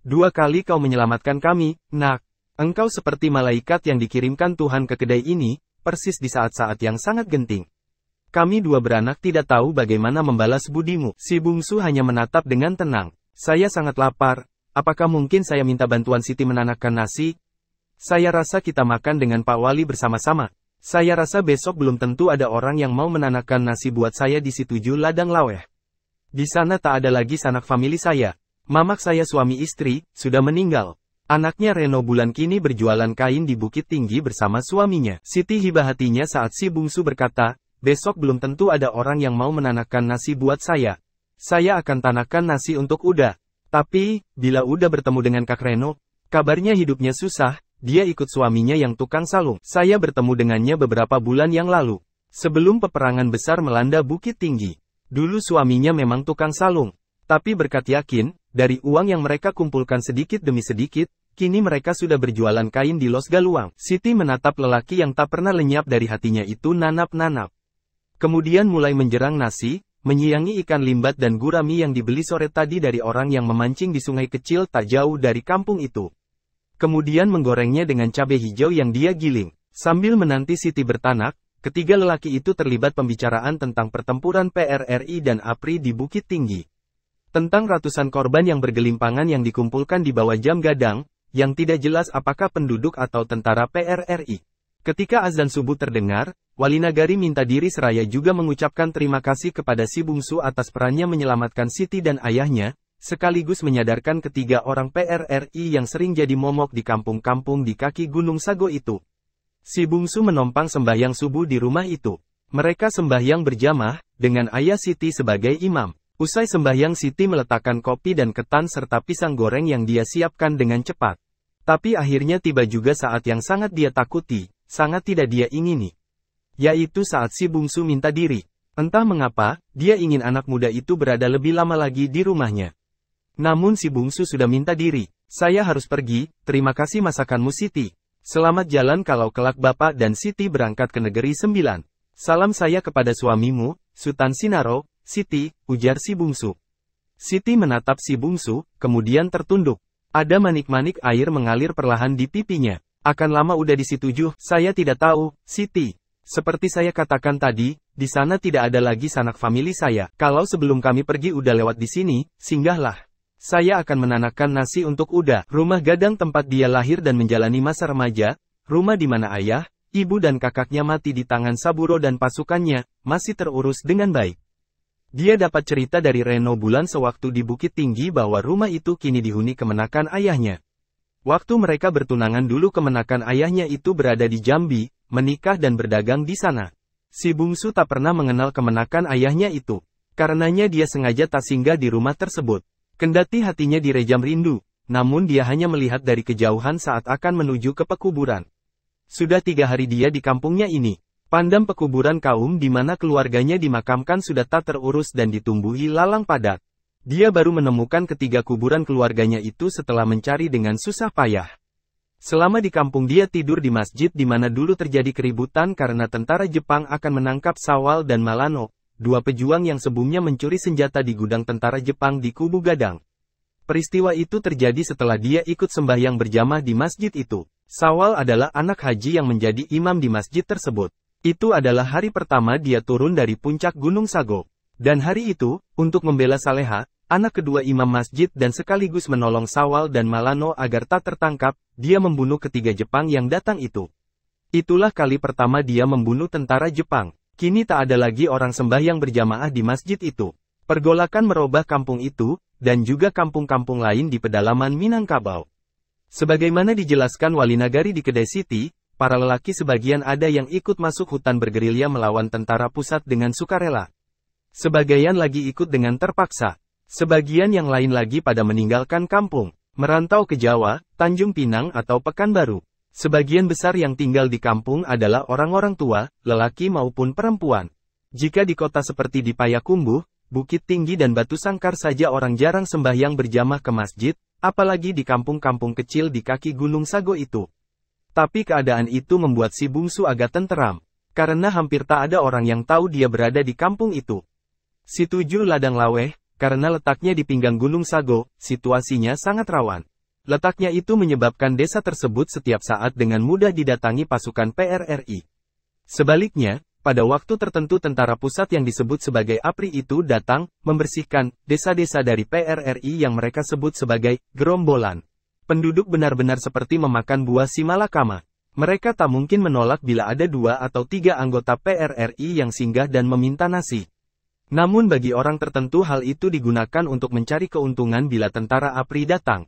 Dua kali kau menyelamatkan kami, nak. Engkau seperti malaikat yang dikirimkan Tuhan ke kedai ini, persis di saat-saat yang sangat genting. Kami dua beranak tidak tahu bagaimana membalas budimu. Si bungsu hanya menatap dengan tenang. Saya sangat lapar, apakah mungkin saya minta bantuan Siti menanakkan nasi? Saya rasa kita makan dengan Pak Wali bersama-sama. Saya rasa besok belum tentu ada orang yang mau menanakkan nasi buat saya di si 7 ladang laweh. Di sana tak ada lagi sanak famili saya. Mamak saya suami istri, sudah meninggal. Anaknya Reno bulan kini berjualan kain di Bukit Tinggi bersama suaminya. Siti hibah hatinya saat si bungsu berkata, besok belum tentu ada orang yang mau menanakkan nasi buat saya. Saya akan tanahkan nasi untuk Uda. Tapi, bila Uda bertemu dengan Kak Reno, kabarnya hidupnya susah, dia ikut suaminya yang tukang salung. Saya bertemu dengannya beberapa bulan yang lalu. Sebelum peperangan besar melanda Bukit Tinggi. Dulu suaminya memang tukang salung. Tapi berkat yakin, dari uang yang mereka kumpulkan sedikit demi sedikit, kini mereka sudah berjualan kain di Los Galuang. Siti menatap lelaki yang tak pernah lenyap dari hatinya itu nanap-nanap. Kemudian mulai menjerang nasi, menyiangi ikan limbat dan gurami yang dibeli sore tadi dari orang yang memancing di sungai kecil tak jauh dari kampung itu. Kemudian menggorengnya dengan cabai hijau yang dia giling. Sambil menanti Siti bertanak, ketiga lelaki itu terlibat pembicaraan tentang pertempuran PRRI dan APRI di Bukit Tinggi. Tentang ratusan korban yang bergelimpangan yang dikumpulkan di bawah jam gadang, yang tidak jelas apakah penduduk atau tentara PRRI. Ketika azan subuh terdengar, wali nagari minta diri seraya juga mengucapkan terima kasih kepada si bungsu atas perannya menyelamatkan Siti dan ayahnya, sekaligus menyadarkan ketiga orang PRRI yang sering jadi momok di kampung-kampung di kaki Gunung Sago itu. Si bungsu menompang sembahyang subuh di rumah itu. Mereka sembahyang berjamaah, dengan ayah Siti sebagai imam. Usai sembahyang Siti meletakkan kopi dan ketan serta pisang goreng yang dia siapkan dengan cepat. Tapi akhirnya tiba juga saat yang sangat dia takuti, sangat tidak dia ingini. Yaitu saat si bungsu minta diri. Entah mengapa, dia ingin anak muda itu berada lebih lama lagi di rumahnya. Namun si bungsu sudah minta diri. Saya harus pergi, terima kasih masakanmu Siti. Selamat jalan kalau kelak Bapak dan Siti berangkat ke negeri 9. Salam saya kepada suamimu, Sultan Sinaro, Siti, ujar si bungsu. Siti menatap si bungsu, kemudian tertunduk. Ada manik-manik air mengalir perlahan di pipinya. Akan lama udah di situ Juh, saya tidak tahu, Siti. Seperti saya katakan tadi, di sana tidak ada lagi sanak famili saya. Kalau sebelum kami pergi udah lewat di sini, singgahlah. Saya akan menanakkan nasi untuk Uda. Rumah gadang tempat dia lahir dan menjalani masa remaja, rumah di mana ayah, ibu dan kakaknya mati di tangan Saburo dan pasukannya, masih terurus dengan baik. Dia dapat cerita dari Reno Bulan sewaktu di Bukit Tinggi bahwa rumah itu kini dihuni kemenakan ayahnya. Waktu mereka bertunangan dulu kemenakan ayahnya itu berada di Jambi, menikah dan berdagang di sana. Si bungsu tak pernah mengenal kemenakan ayahnya itu. Karenanya dia sengaja tak singgah di rumah tersebut. Kendati hatinya direjam rindu, namun dia hanya melihat dari kejauhan saat akan menuju ke pekuburan. Sudah 3 hari dia di kampungnya ini. Pandam pekuburan kaum di mana keluarganya dimakamkan sudah tak terurus dan ditumbuhi lalang padat. Dia baru menemukan ketiga kuburan keluarganya itu setelah mencari dengan susah payah. Selama di kampung dia tidur di masjid di mana dulu terjadi keributan karena tentara Jepang akan menangkap Sawal dan Malano, 2 pejuang yang sebelumnya mencuri senjata di gudang tentara Jepang di Kubu Gadang. Peristiwa itu terjadi setelah dia ikut sembahyang berjamaah di masjid itu. Sawal adalah anak haji yang menjadi imam di masjid tersebut. Itu adalah hari pertama dia turun dari puncak Gunung Sago. Dan hari itu, untuk membela Saleha, anak kedua imam masjid dan sekaligus menolong Sawal dan Malano agar tak tertangkap, dia membunuh ketiga Jepang yang datang itu. Itulah kali pertama dia membunuh tentara Jepang. Kini tak ada lagi orang sembahyang berjamaah di masjid itu. Pergolakan merubah kampung itu, dan juga kampung-kampung lain di pedalaman Minangkabau. Sebagaimana dijelaskan Wali Nagari di Kedai City, para lelaki sebagian ada yang ikut masuk hutan bergerilya melawan tentara pusat dengan sukarela. Sebagian lagi ikut dengan terpaksa. Sebagian yang lain lagi pada meninggalkan kampung, merantau ke Jawa, Tanjung Pinang atau Pekanbaru. Sebagian besar yang tinggal di kampung adalah orang-orang tua, lelaki maupun perempuan. Jika di kota seperti di Payakumbuh, Bukit Tinggi dan Batu Sangkar saja orang jarang sembahyang berjamaah ke masjid, apalagi di kampung-kampung kecil di kaki Gunung Sago itu. Tapi keadaan itu membuat si bungsu agak tenteram, karena hampir tak ada orang yang tahu dia berada di kampung itu. Si 7 Ladang Laweh, karena letaknya di pinggang Gunung Sago, situasinya sangat rawan. Letaknya itu menyebabkan desa tersebut setiap saat dengan mudah didatangi pasukan PRRI. Sebaliknya, pada waktu tertentu tentara pusat yang disebut sebagai APRI itu datang, membersihkan desa-desa dari PRRI yang mereka sebut sebagai gerombolan. Penduduk benar-benar seperti memakan buah si malakama. Mereka tak mungkin menolak bila ada 2 atau 3 anggota PRRI yang singgah dan meminta nasi. Namun bagi orang tertentu hal itu digunakan untuk mencari keuntungan bila tentara APRI datang.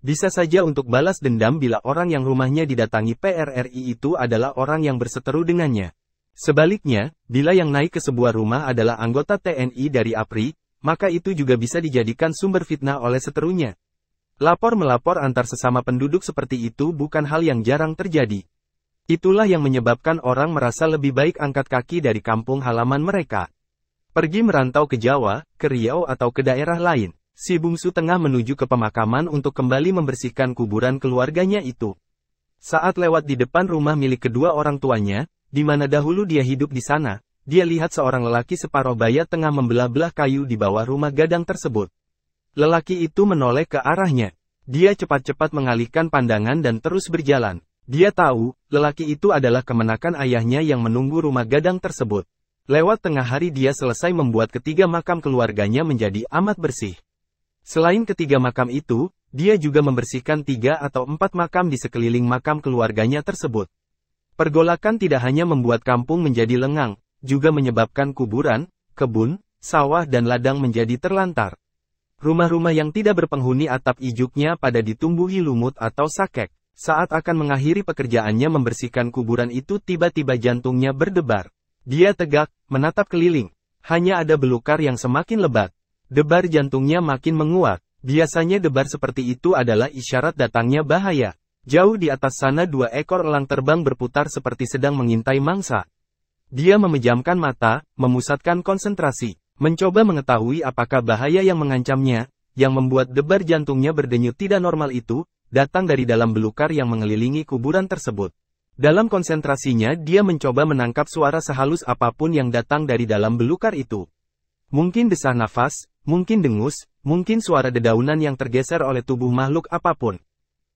Bisa saja untuk balas dendam bila orang yang rumahnya didatangi PRRI itu adalah orang yang berseteru dengannya. Sebaliknya, bila yang naik ke sebuah rumah adalah anggota TNI dari APRI, maka itu juga bisa dijadikan sumber fitnah oleh seterunya. Lapor-melapor antar sesama penduduk seperti itu bukan hal yang jarang terjadi. Itulah yang menyebabkan orang merasa lebih baik angkat kaki dari kampung halaman mereka. Pergi merantau ke Jawa, ke Riau atau ke daerah lain. Si bungsu tengah menuju ke pemakaman untuk kembali membersihkan kuburan keluarganya itu. Saat lewat di depan rumah milik kedua orang tuanya, di mana dahulu dia hidup di sana, dia lihat seorang lelaki separuh baya tengah membelah-belah kayu di bawah rumah gadang tersebut. Lelaki itu menoleh ke arahnya. Dia cepat-cepat mengalihkan pandangan dan terus berjalan. Dia tahu, lelaki itu adalah kemenakan ayahnya yang menunggu rumah gadang tersebut. Lewat tengah hari dia selesai membuat ketiga makam keluarganya menjadi amat bersih. Selain ketiga makam itu, dia juga membersihkan 3 atau 4 makam di sekeliling makam keluarganya tersebut. Pergolakan tidak hanya membuat kampung menjadi lengang, juga menyebabkan kuburan, kebun, sawah dan ladang menjadi terlantar. Rumah-rumah yang tidak berpenghuni atap ijuknya pada ditumbuhi lumut atau sakek. Saat akan mengakhiri pekerjaannya membersihkan kuburan itu tiba-tiba jantungnya berdebar. Dia tegak, menatap keliling. Hanya ada belukar yang semakin lebat. Debar jantungnya makin menguat. Biasanya debar seperti itu adalah isyarat datangnya bahaya. Jauh di atas sana 2 ekor elang terbang berputar seperti sedang mengintai mangsa. Dia memejamkan mata, memusatkan konsentrasi, mencoba mengetahui apakah bahaya yang mengancamnya, yang membuat debar jantungnya berdenyut tidak normal itu, datang dari dalam belukar yang mengelilingi kuburan tersebut. Dalam konsentrasinya dia mencoba menangkap suara sehalus apapun yang datang dari dalam belukar itu. Mungkin desah nafas, mungkin dengus, mungkin suara dedaunan yang tergeser oleh tubuh makhluk apapun.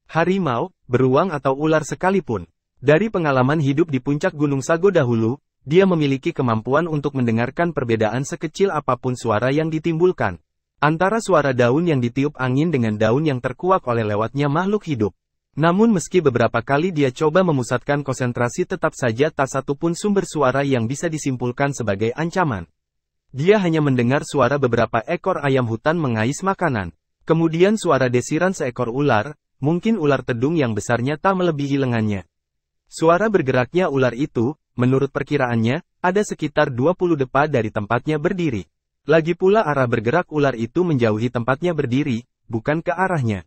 Harimau, beruang atau ular sekalipun. Dari pengalaman hidup di puncak Gunung Sago dahulu, dia memiliki kemampuan untuk mendengarkan perbedaan sekecil apapun suara yang ditimbulkan. Antara suara daun yang ditiup angin dengan daun yang terkuak oleh lewatnya makhluk hidup. Namun meski beberapa kali dia coba memusatkan konsentrasi tetap saja tak satu pun sumber suara yang bisa disimpulkan sebagai ancaman. Dia hanya mendengar suara beberapa ekor ayam hutan mengais makanan. Kemudian suara desiran seekor ular, mungkin ular tedung yang besarnya tak melebihi lengannya. Suara bergeraknya ular itu, menurut perkiraannya, ada sekitar 20 depa dari tempatnya berdiri. Lagi pula arah bergerak ular itu menjauhi tempatnya berdiri, bukan ke arahnya.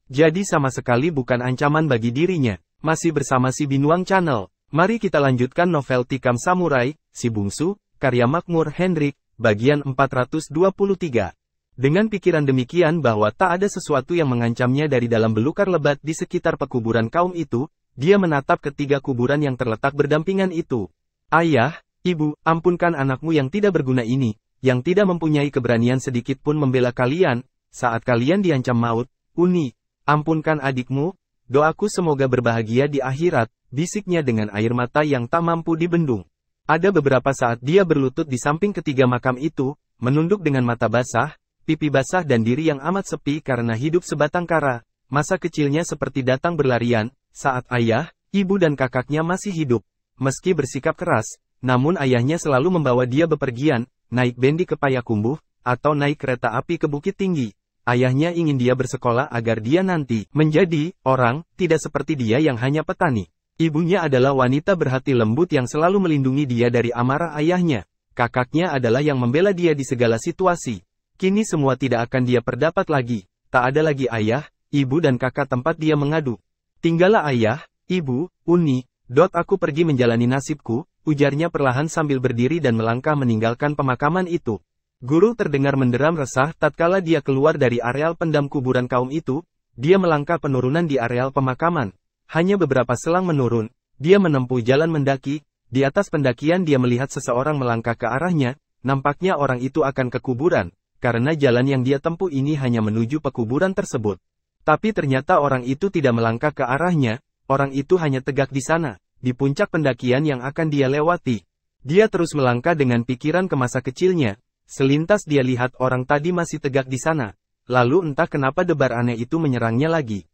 Jadi sama sekali bukan ancaman bagi dirinya. Masih bersama si Binuang Channel. Mari kita lanjutkan novel Tikam Samurai, Si Bungsu, karya Makmur Hendrik, bagian 423. Dengan pikiran demikian bahwa tak ada sesuatu yang mengancamnya dari dalam belukar lebat di sekitar pekuburan kaum itu, dia menatap ketiga kuburan yang terletak berdampingan itu. Ayah, ibu, ampunkan anakmu yang tidak berguna ini, yang tidak mempunyai keberanian sedikit pun membela kalian, saat kalian diancam maut. Uni, ampunkan adikmu, doaku semoga berbahagia di akhirat, bisiknya dengan air mata yang tak mampu dibendung. Ada beberapa saat dia berlutut di samping ketiga makam itu, menunduk dengan mata basah, pipi basah dan diri yang amat sepi karena hidup sebatang kara. Masa kecilnya seperti datang berlarian, saat ayah, ibu dan kakaknya masih hidup. Meski bersikap keras, namun ayahnya selalu membawa dia bepergian, naik bendi ke Payakumbuh, atau naik kereta api ke Bukit Tinggi. Ayahnya ingin dia bersekolah agar dia nanti menjadi orang, tidak seperti dia yang hanya petani. Ibunya adalah wanita berhati lembut yang selalu melindungi dia dari amarah ayahnya. Kakaknya adalah yang membela dia di segala situasi. Kini semua tidak akan dia perdapat lagi. Tak ada lagi ayah, ibu dan kakak tempat dia mengadu. Tinggallah ayah, ibu, Uni, aku pergi menjalani nasibku, ujarnya perlahan sambil berdiri dan melangkah meninggalkan pemakaman itu. Guru terdengar menderam resah tatkala dia keluar dari areal pendam kuburan kaum itu, dia melangkah penurunan di areal pemakaman. Hanya beberapa selang menurun, dia menempuh jalan mendaki, di atas pendakian dia melihat seseorang melangkah ke arahnya, nampaknya orang itu akan ke kuburan, karena jalan yang dia tempuh ini hanya menuju pekuburan tersebut. Tapi ternyata orang itu tidak melangkah ke arahnya, orang itu hanya tegak di sana, di puncak pendakian yang akan dia lewati. Dia terus melangkah dengan pikiran ke masa kecilnya. Selintas dia lihat orang tadi masih tegak di sana. Lalu entah kenapa debar aneh itu menyerangnya lagi.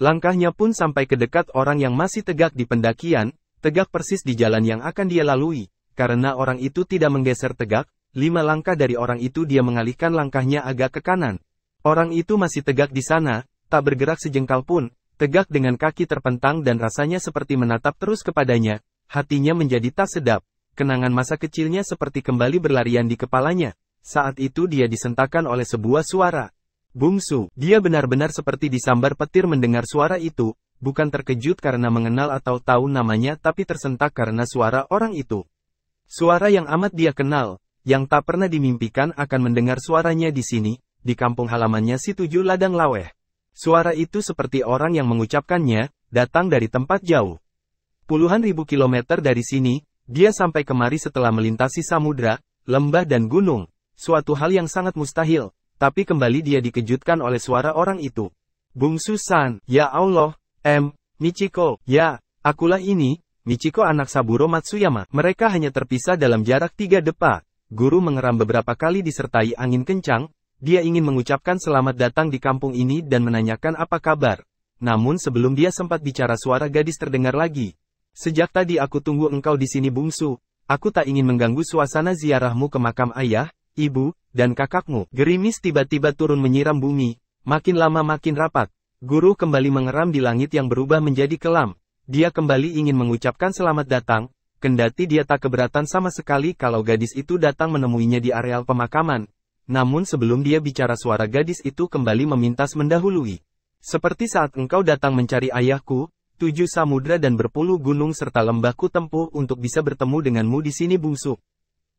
Langkahnya pun sampai ke dekat orang yang masih tegak di pendakian, tegak persis di jalan yang akan dia lalui. Karena orang itu tidak menggeser tegak, 5 langkah dari orang itu dia mengalihkan langkahnya agak ke kanan. Orang itu masih tegak di sana, tak bergerak sejengkal pun, tegak dengan kaki terpentang dan rasanya seperti menatap terus kepadanya. Hatinya menjadi tak sedap. Kenangan masa kecilnya seperti kembali berlarian di kepalanya. Saat itu dia disentakkan oleh sebuah suara. Bungsu, dia benar-benar seperti disambar petir mendengar suara itu, bukan terkejut karena mengenal atau tahu namanya tapi tersentak karena suara orang itu. Suara yang amat dia kenal, yang tak pernah dimimpikan akan mendengar suaranya di sini, di kampung halamannya si 7 Ladang Laweh. Suara itu seperti orang yang mengucapkannya, datang dari tempat jauh. Puluhan ribu kilometer dari sini, dia sampai kemari setelah melintasi samudra, lembah dan gunung, suatu hal yang sangat mustahil, tapi kembali dia dikejutkan oleh suara orang itu. Bungsu-san, ya Allah, Michiko, ya, akulah ini, Michiko anak Saburo Matsuyama. Mereka hanya terpisah dalam jarak 3 depa. Guru mengeram beberapa kali disertai angin kencang, dia ingin mengucapkan selamat datang di kampung ini dan menanyakan apa kabar. Namun sebelum dia sempat bicara suara gadis terdengar lagi. Sejak tadi aku tunggu engkau di sini Bungsu. Aku tak ingin mengganggu suasana ziarahmu ke makam ayah, ibu, dan kakakmu. Gerimis tiba-tiba turun menyiram bumi. Makin lama makin rapat. Guru kembali mengeram di langit yang berubah menjadi kelam. Dia kembali ingin mengucapkan selamat datang, kendati dia tak keberatan sama sekali kalau gadis itu datang menemuinya di areal pemakaman. Namun sebelum dia bicara suara gadis itu kembali memintas mendahului. Seperti saat engkau datang mencari ayahku, 7 samudra dan berpuluh gunung serta lembahku tempuh untuk bisa bertemu denganmu di sini Bungsu.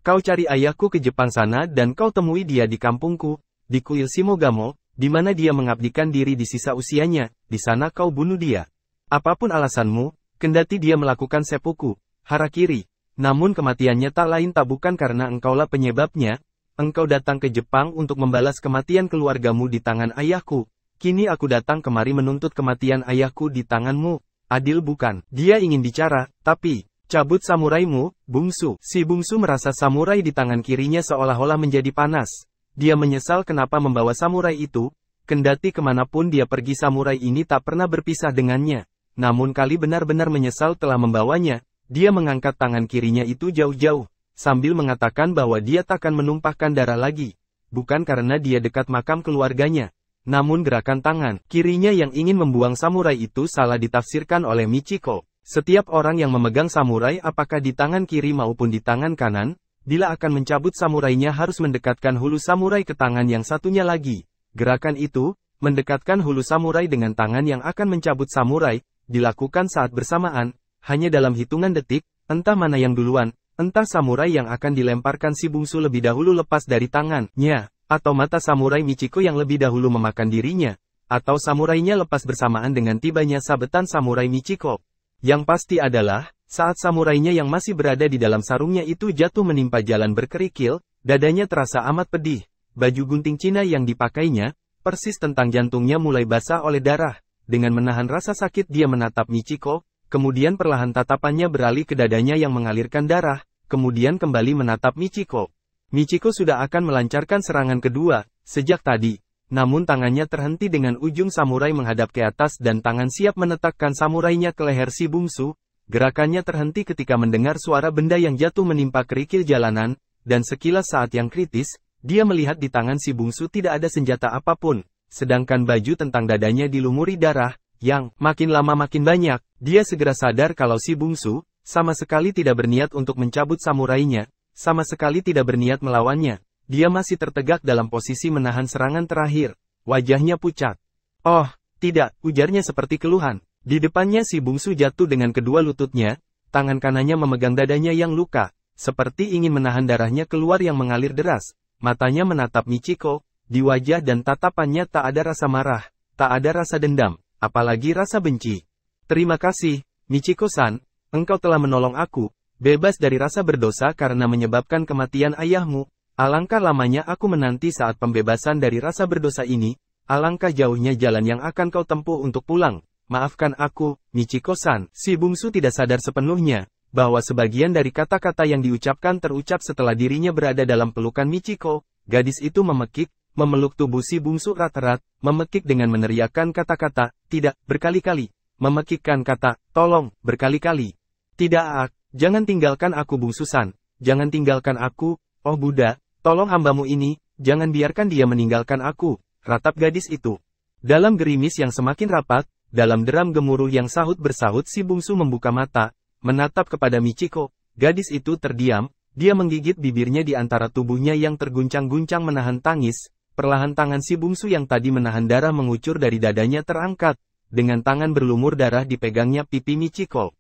Kau cari ayahku ke Jepang sana dan kau temui dia di kampungku, di kuil Shimogamo, di mana dia mengabdikan diri di sisa usianya, di sana kau bunuh dia. Apapun alasanmu, kendati dia melakukan seppuku, harakiri, namun kematiannya tak lain tak bukan karena engkaulah penyebabnya, engkau datang ke Jepang untuk membalas kematian keluargamu di tangan ayahku, kini aku datang kemari menuntut kematian ayahku di tanganmu. Adil bukan? Dia ingin bicara, tapi, cabut samuraimu, Bungsu. Si Bungsu merasa samurai di tangan kirinya seolah-olah menjadi panas. Dia menyesal kenapa membawa samurai itu, Kendati kemanapun dia pergi samurai ini tak pernah berpisah dengannya. Namun Kali benar-benar menyesal telah membawanya. Dia mengangkat tangan kirinya itu jauh-jauh, sambil mengatakan bahwa dia takkan menumpahkan darah lagi. Bukan karena dia dekat makam keluarganya. Namun gerakan tangan kirinya yang ingin membuang samurai itu salah ditafsirkan oleh Michiko. Setiap orang yang memegang samurai apakah di tangan kiri maupun di tangan kanan, bila akan mencabut samurainya harus mendekatkan hulu samurai ke tangan yang satunya lagi. Gerakan itu, mendekatkan hulu samurai dengan tangan yang akan mencabut samurai, dilakukan saat bersamaan, hanya dalam hitungan detik, entah mana yang duluan, entah samurai yang akan dilemparkan si bungsu lebih dahulu lepas dari tangannya, atau mata samurai Michiko yang lebih dahulu memakan dirinya, atau samurainya lepas bersamaan dengan tibanya sabetan samurai Michiko. Yang pasti adalah, saat samurainya yang masih berada di dalam sarungnya itu jatuh menimpa jalan berkerikil, dadanya terasa amat pedih. Baju gunting Cina yang dipakainya, persis tentang jantungnya mulai basah oleh darah. Dengan menahan rasa sakit dia menatap Michiko, kemudian perlahan tatapannya beralih ke dadanya yang mengalirkan darah, kemudian kembali menatap Michiko. Michiko sudah akan melancarkan serangan kedua, sejak tadi. Namun tangannya terhenti dengan ujung samurai menghadap ke atas dan tangan siap menetakkan samurainya ke leher si bungsu. Gerakannya terhenti ketika mendengar suara benda yang jatuh menimpa kerikil jalanan, dan sekilas saat yang kritis, dia melihat di tangan si bungsu tidak ada senjata apapun, sedangkan baju tentang dadanya dilumuri darah, yang makin lama makin banyak. Dia segera sadar kalau si bungsu, sama sekali tidak berniat untuk mencabut samurainya, sama sekali tidak berniat melawannya. Dia masih tertegak dalam posisi menahan serangan terakhir. Wajahnya pucat. "Oh, tidak," ujarnya seperti keluhan. Di depannya si bungsu jatuh dengan kedua lututnya, tangan kanannya memegang dadanya yang luka, seperti ingin menahan darahnya keluar yang mengalir deras. Matanya menatap Michiko, di wajah dan tatapannya tak ada rasa marah, tak ada rasa dendam, apalagi rasa benci. "Terima kasih, Michiko-san, engkau telah menolong aku, bebas dari rasa berdosa karena menyebabkan kematian ayahmu. Alangkah lamanya aku menanti saat pembebasan dari rasa berdosa ini, alangkah jauhnya jalan yang akan kau tempuh untuk pulang. Maafkan aku, Michiko-san." Si bungsu tidak sadar sepenuhnya, bahwa sebagian dari kata-kata yang diucapkan terucap setelah dirinya berada dalam pelukan Michiko. Gadis itu memekik, memeluk tubuh si bungsu erat-erat, memekik dengan meneriakkan kata-kata, "Tidak," berkali-kali. Memekikkan kata, "Tolong," berkali-kali. "Tidak, jangan tinggalkan aku bungsu-san, jangan tinggalkan aku, oh Buddha. Tolong hambamu ini, jangan biarkan dia meninggalkan aku," ratap gadis itu. Dalam gerimis yang semakin rapat, dalam deram gemuruh yang sahut-bersahut si bungsu membuka mata, menatap kepada Michiko. Gadis itu terdiam, dia menggigit bibirnya di antara tubuhnya yang terguncang-guncang menahan tangis. Perlahan tangan si bungsu yang tadi menahan darah mengucur dari dadanya terangkat. Dengan tangan berlumur darah dipegangnya pipi Michiko.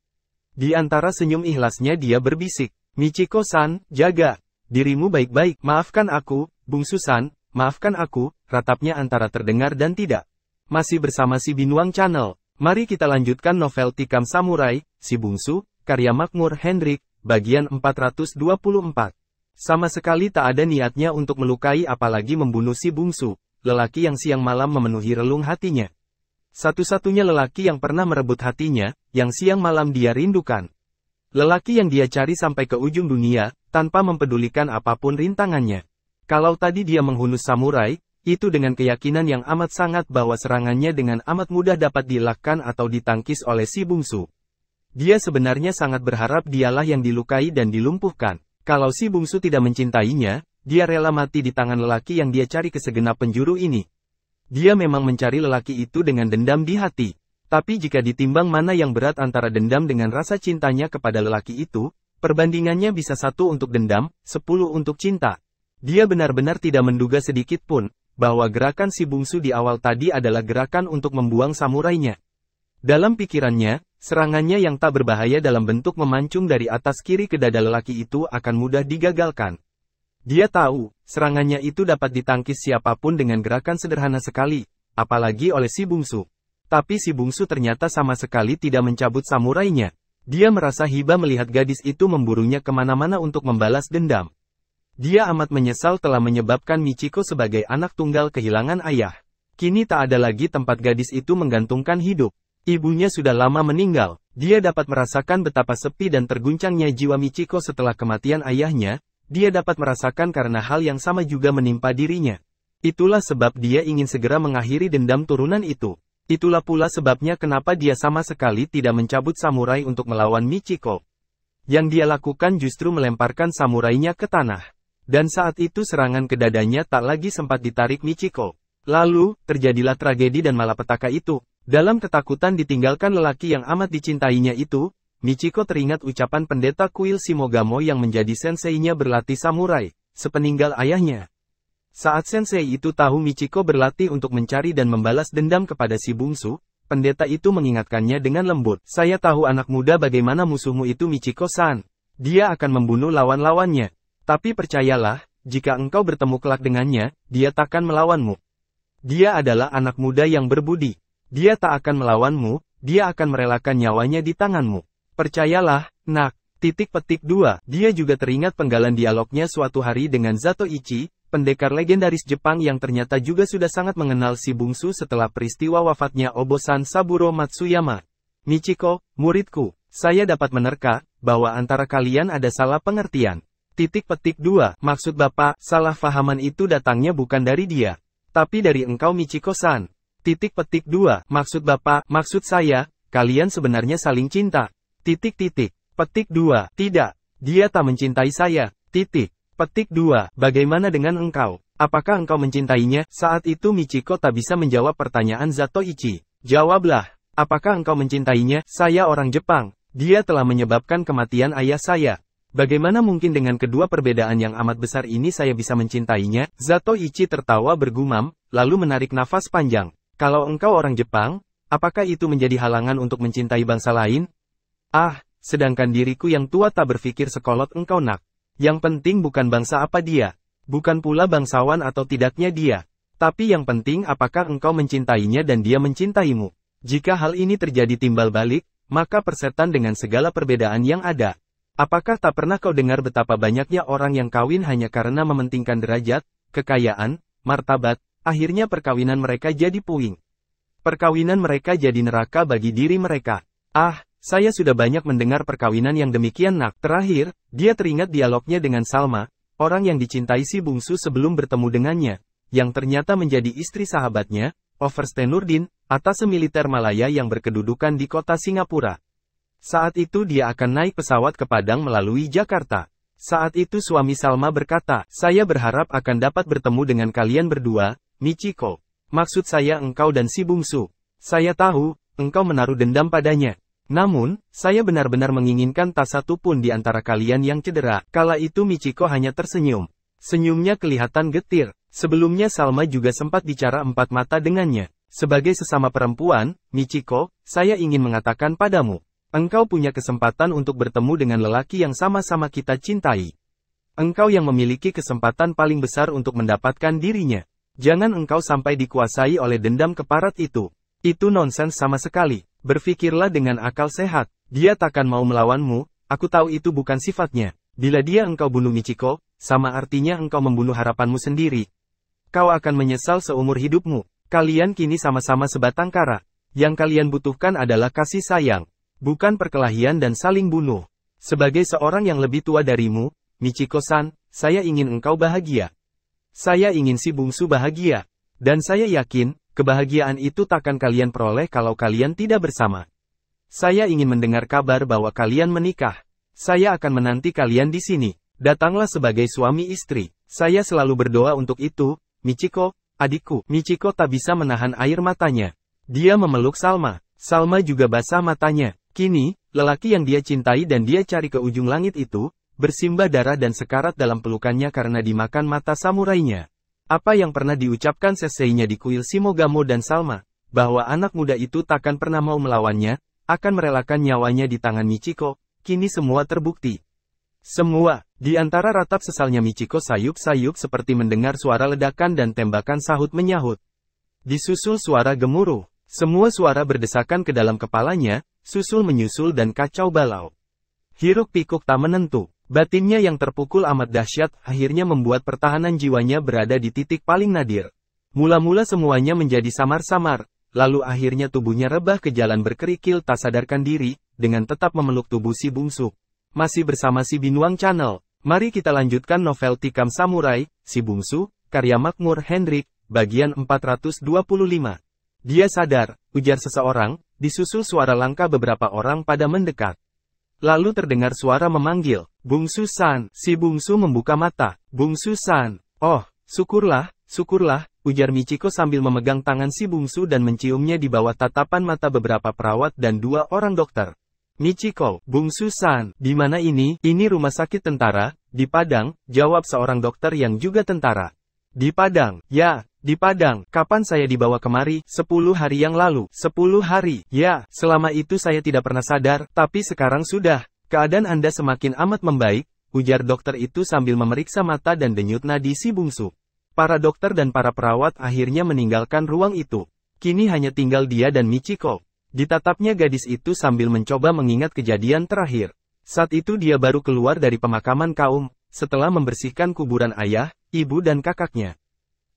Di antara senyum ikhlasnya dia berbisik, "Michiko-san, jaga dirimu baik-baik." "Maafkan aku, bungsu-san, maafkan aku," ratapnya antara terdengar dan tidak. Masih bersama si Binuang Channel. Mari kita lanjutkan novel Tikam Samurai, Si Bungsu, karya Makmur Hendrik, bagian 424. Sama sekali tak ada niatnya untuk melukai apalagi membunuh si bungsu, lelaki yang siang malam memenuhi relung hatinya. Satu-satunya lelaki yang pernah merebut hatinya, yang siang malam dia rindukan. Lelaki yang dia cari sampai ke ujung dunia, tanpa mempedulikan apapun rintangannya. Kalau tadi dia menghunus samurai, itu dengan keyakinan yang amat sangat bahwa serangannya dengan amat mudah dapat dielakkan atau ditangkis oleh si bungsu. Dia sebenarnya sangat berharap dialah yang dilukai dan dilumpuhkan. Kalau si bungsu tidak mencintainya, dia rela mati di tangan lelaki yang dia cari ke segenap penjuru ini. Dia memang mencari lelaki itu dengan dendam di hati. Tapi jika ditimbang mana yang berat antara dendam dengan rasa cintanya kepada lelaki itu, perbandingannya bisa 1 untuk dendam, 10 untuk cinta. Dia benar-benar tidak menduga sedikit pun, bahwa gerakan si bungsu di awal tadi adalah gerakan untuk membuang samurainya. Dalam pikirannya, serangannya yang tak berbahaya dalam bentuk memancung dari atas kiri ke dada lelaki itu akan mudah digagalkan. Dia tahu, serangannya itu dapat ditangkis siapapun dengan gerakan sederhana sekali, apalagi oleh si bungsu. Tapi si bungsu ternyata sama sekali tidak mencabut samurainya. Dia merasa hibah melihat gadis itu memburunya kemana-mana untuk membalas dendam. Dia amat menyesal telah menyebabkan Michiko sebagai anak tunggal kehilangan ayah. Kini tak ada lagi tempat gadis itu menggantungkan hidup. Ibunya sudah lama meninggal. Dia dapat merasakan betapa sepi dan terguncangnya jiwa Michiko setelah kematian ayahnya. Dia dapat merasakan karena hal yang sama juga menimpa dirinya. Itulah sebab dia ingin segera mengakhiri dendam turunan itu. Itulah pula sebabnya kenapa dia sama sekali tidak mencabut samurai untuk melawan Michiko. Yang dia lakukan justru melemparkan samurainya ke tanah. Dan saat itu serangan ke dadanya tak lagi sempat ditarik Michiko. Lalu, terjadilah tragedi dan malapetaka itu. Dalam ketakutan ditinggalkan lelaki yang amat dicintainya itu, Michiko teringat ucapan pendeta kuil Shimogamo yang menjadi senseinya berlatih samurai, sepeninggal ayahnya. Saat sensei itu tahu Michiko berlatih untuk mencari dan membalas dendam kepada si bungsu, pendeta itu mengingatkannya dengan lembut. Saya tahu anak muda bagaimana musuhmu itu Michiko-san. Dia akan membunuh lawan-lawannya. Tapi percayalah, jika engkau bertemu kelak dengannya, dia takkan melawanmu. Dia adalah anak muda yang berbudi. Dia tak akan melawanmu, dia akan merelakan nyawanya di tanganmu. Percayalah, nak. Titik petik 2. Dia juga teringat penggalan dialognya suatu hari dengan Zatoichi, pendekar legendaris Jepang yang ternyata juga sudah sangat mengenal si bungsu setelah peristiwa wafatnya Obosan Saburo Matsuyama. Michiko, muridku, saya dapat menerka, bahwa antara kalian ada salah pengertian. Titik petik 2. Maksud Bapak, salah fahaman itu datangnya bukan dari dia. Tapi dari engkau Michiko-san. Titik petik 2. Maksud Bapak, maksud saya, kalian sebenarnya saling cinta. Titik titik. Petik 2. Tidak. Dia tak mencintai saya. Titik. Petik 2. Bagaimana dengan engkau? Apakah engkau mencintainya? Saat itu Michiko tak bisa menjawab pertanyaan Zatoichi. Jawablah. Apakah engkau mencintainya? Saya orang Jepang. Dia telah menyebabkan kematian ayah saya. Bagaimana mungkin dengan kedua perbedaan yang amat besar ini saya bisa mencintainya? Zatoichi tertawa bergumam, lalu menarik nafas panjang. Kalau engkau orang Jepang, apakah itu menjadi halangan untuk mencintai bangsa lain? Ah, sedangkan diriku yang tua tak berpikir sekolot engkau nak. Yang penting bukan bangsa apa dia, bukan pula bangsawan atau tidaknya dia. Tapi yang penting apakah engkau mencintainya dan dia mencintaimu. Jika hal ini terjadi timbal balik, maka persetan dengan segala perbedaan yang ada. Apakah tak pernah kau dengar betapa banyaknya orang yang kawin hanya karena mementingkan derajat, kekayaan, martabat, akhirnya perkawinan mereka jadi puing. Perkawinan mereka jadi neraka bagi diri mereka. Ah, saya sudah banyak mendengar perkawinan yang demikian nak. Terakhir, dia teringat dialognya dengan Salma, orang yang dicintai si bungsu sebelum bertemu dengannya, yang ternyata menjadi istri sahabatnya, Overste Nurdin, atase militer Malaya yang berkedudukan di kota Singapura. Saat itu dia akan naik pesawat ke Padang melalui Jakarta. Saat itu suami Salma berkata, saya berharap akan dapat bertemu dengan kalian berdua, Michiko. Maksud saya engkau dan si bungsu. Saya tahu, engkau menaruh dendam padanya. Namun, saya benar-benar menginginkan tak satu pun di antara kalian yang cedera. Kala itu Michiko hanya tersenyum. Senyumnya kelihatan getir. Sebelumnya Salma juga sempat bicara empat mata dengannya. Sebagai sesama perempuan, Michiko, saya ingin mengatakan padamu. Engkau punya kesempatan untuk bertemu dengan lelaki yang sama-sama kita cintai. Engkau yang memiliki kesempatan paling besar untuk mendapatkan dirinya. Jangan engkau sampai dikuasai oleh dendam keparat itu. Itu nonsens sama sekali. Berfikirlah dengan akal sehat. Dia takkan mau melawanmu, aku tahu itu bukan sifatnya. Bila dia engkau bunuh Michiko, sama artinya engkau membunuh harapanmu sendiri. Kau akan menyesal seumur hidupmu. Kalian kini sama-sama sebatang kara. Yang kalian butuhkan adalah kasih sayang, bukan perkelahian dan saling bunuh. Sebagai seorang yang lebih tua darimu, Michiko-san, saya ingin engkau bahagia. Saya ingin si bungsu bahagia. Dan saya yakin, kebahagiaan itu takkan kalian peroleh kalau kalian tidak bersama. Saya ingin mendengar kabar bahwa kalian menikah. Saya akan menanti kalian di sini. Datanglah sebagai suami istri. Saya selalu berdoa untuk itu, Michiko, adikku. Michiko tak bisa menahan air matanya. Dia memeluk Salma. Salma juga basah matanya. Kini, lelaki yang dia cintai dan dia cari ke ujung langit itu, bersimbah darah dan sekarat dalam pelukannya karena dimakan mata samurainya. Apa yang pernah diucapkan senseinya di kuil Shimogamo dan Salma, bahwa anak muda itu takkan pernah mau melawannya, akan merelakan nyawanya di tangan Michiko, kini semua terbukti. Semua, di antara ratap sesalnya Michiko sayup-sayup seperti mendengar suara ledakan dan tembakan sahut-menyahut. Disusul suara gemuruh, semua suara berdesakan ke dalam kepalanya, susul-menyusul dan kacau balau. Hiruk-pikuk tak menentu. Batinnya yang terpukul amat dahsyat, akhirnya membuat pertahanan jiwanya berada di titik paling nadir. Mula-mula semuanya menjadi samar-samar, lalu akhirnya tubuhnya rebah ke jalan berkerikil tak sadarkan diri, dengan tetap memeluk tubuh si bungsu. Masih bersama si Binuang Channel, mari kita lanjutkan novel Tikam Samurai, Si Bungsu, karya Makmur Hendrik. bagian 425. Dia sadar, ujar seseorang, disusul suara langkah beberapa orang pada mendekat. Lalu terdengar suara memanggil, Bungsu San. Si bungsu membuka mata, Bungsu San. Oh, syukurlah, syukurlah, ujar Michiko sambil memegang tangan si bungsu dan menciumnya di bawah tatapan mata beberapa perawat dan 2 orang dokter. Michiko, Bungsu San, di mana ini? Ini rumah sakit tentara, di Padang, jawab seorang dokter yang juga tentara. Di Padang, ya, di Padang. Kapan saya dibawa kemari? 10 hari yang lalu. 10 hari, ya, selama itu saya tidak pernah sadar, tapi sekarang sudah. Keadaan Anda semakin amat membaik, ujar dokter itu sambil memeriksa mata dan denyut nadi si bungsu. Para dokter dan para perawat akhirnya meninggalkan ruang itu. Kini hanya tinggal dia dan Michiko. Ditatapnya gadis itu sambil mencoba mengingat kejadian terakhir. Saat itu dia baru keluar dari pemakaman kaum, setelah membersihkan kuburan ayah, ibu dan kakaknya.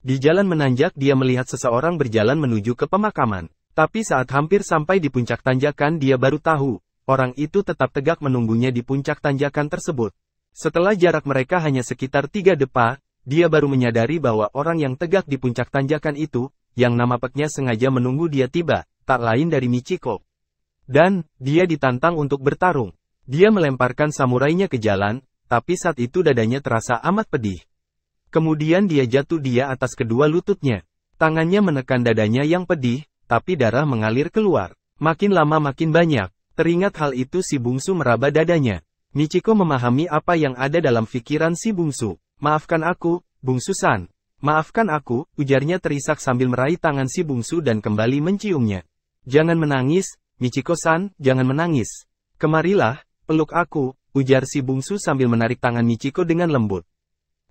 Di jalan menanjak dia melihat seseorang berjalan menuju ke pemakaman. Tapi saat hampir sampai di puncak tanjakan dia baru tahu, orang itu tetap tegak menunggunya di puncak tanjakan tersebut. Setelah jarak mereka hanya sekitar 3 depa, dia baru menyadari bahwa orang yang tegak di puncak tanjakan itu, yang nampaknya sengaja menunggu dia tiba, tak lain dari Michiko. Dan, dia ditantang untuk bertarung. Dia melemparkan samurainya ke jalan, tapi saat itu dadanya terasa amat pedih. Kemudian dia jatuh atas kedua lututnya. Tangannya menekan dadanya yang pedih, tapi darah mengalir keluar. Makin lama makin banyak. Teringat hal itu si bungsu meraba dadanya. Michiko memahami apa yang ada dalam pikiran si bungsu. Maafkan aku, Bungsu San. Maafkan aku, ujarnya terisak sambil meraih tangan si bungsu dan kembali menciumnya. Jangan menangis, Michiko-san, jangan menangis. Kemarilah, peluk aku, ujar si bungsu sambil menarik tangan Michiko dengan lembut.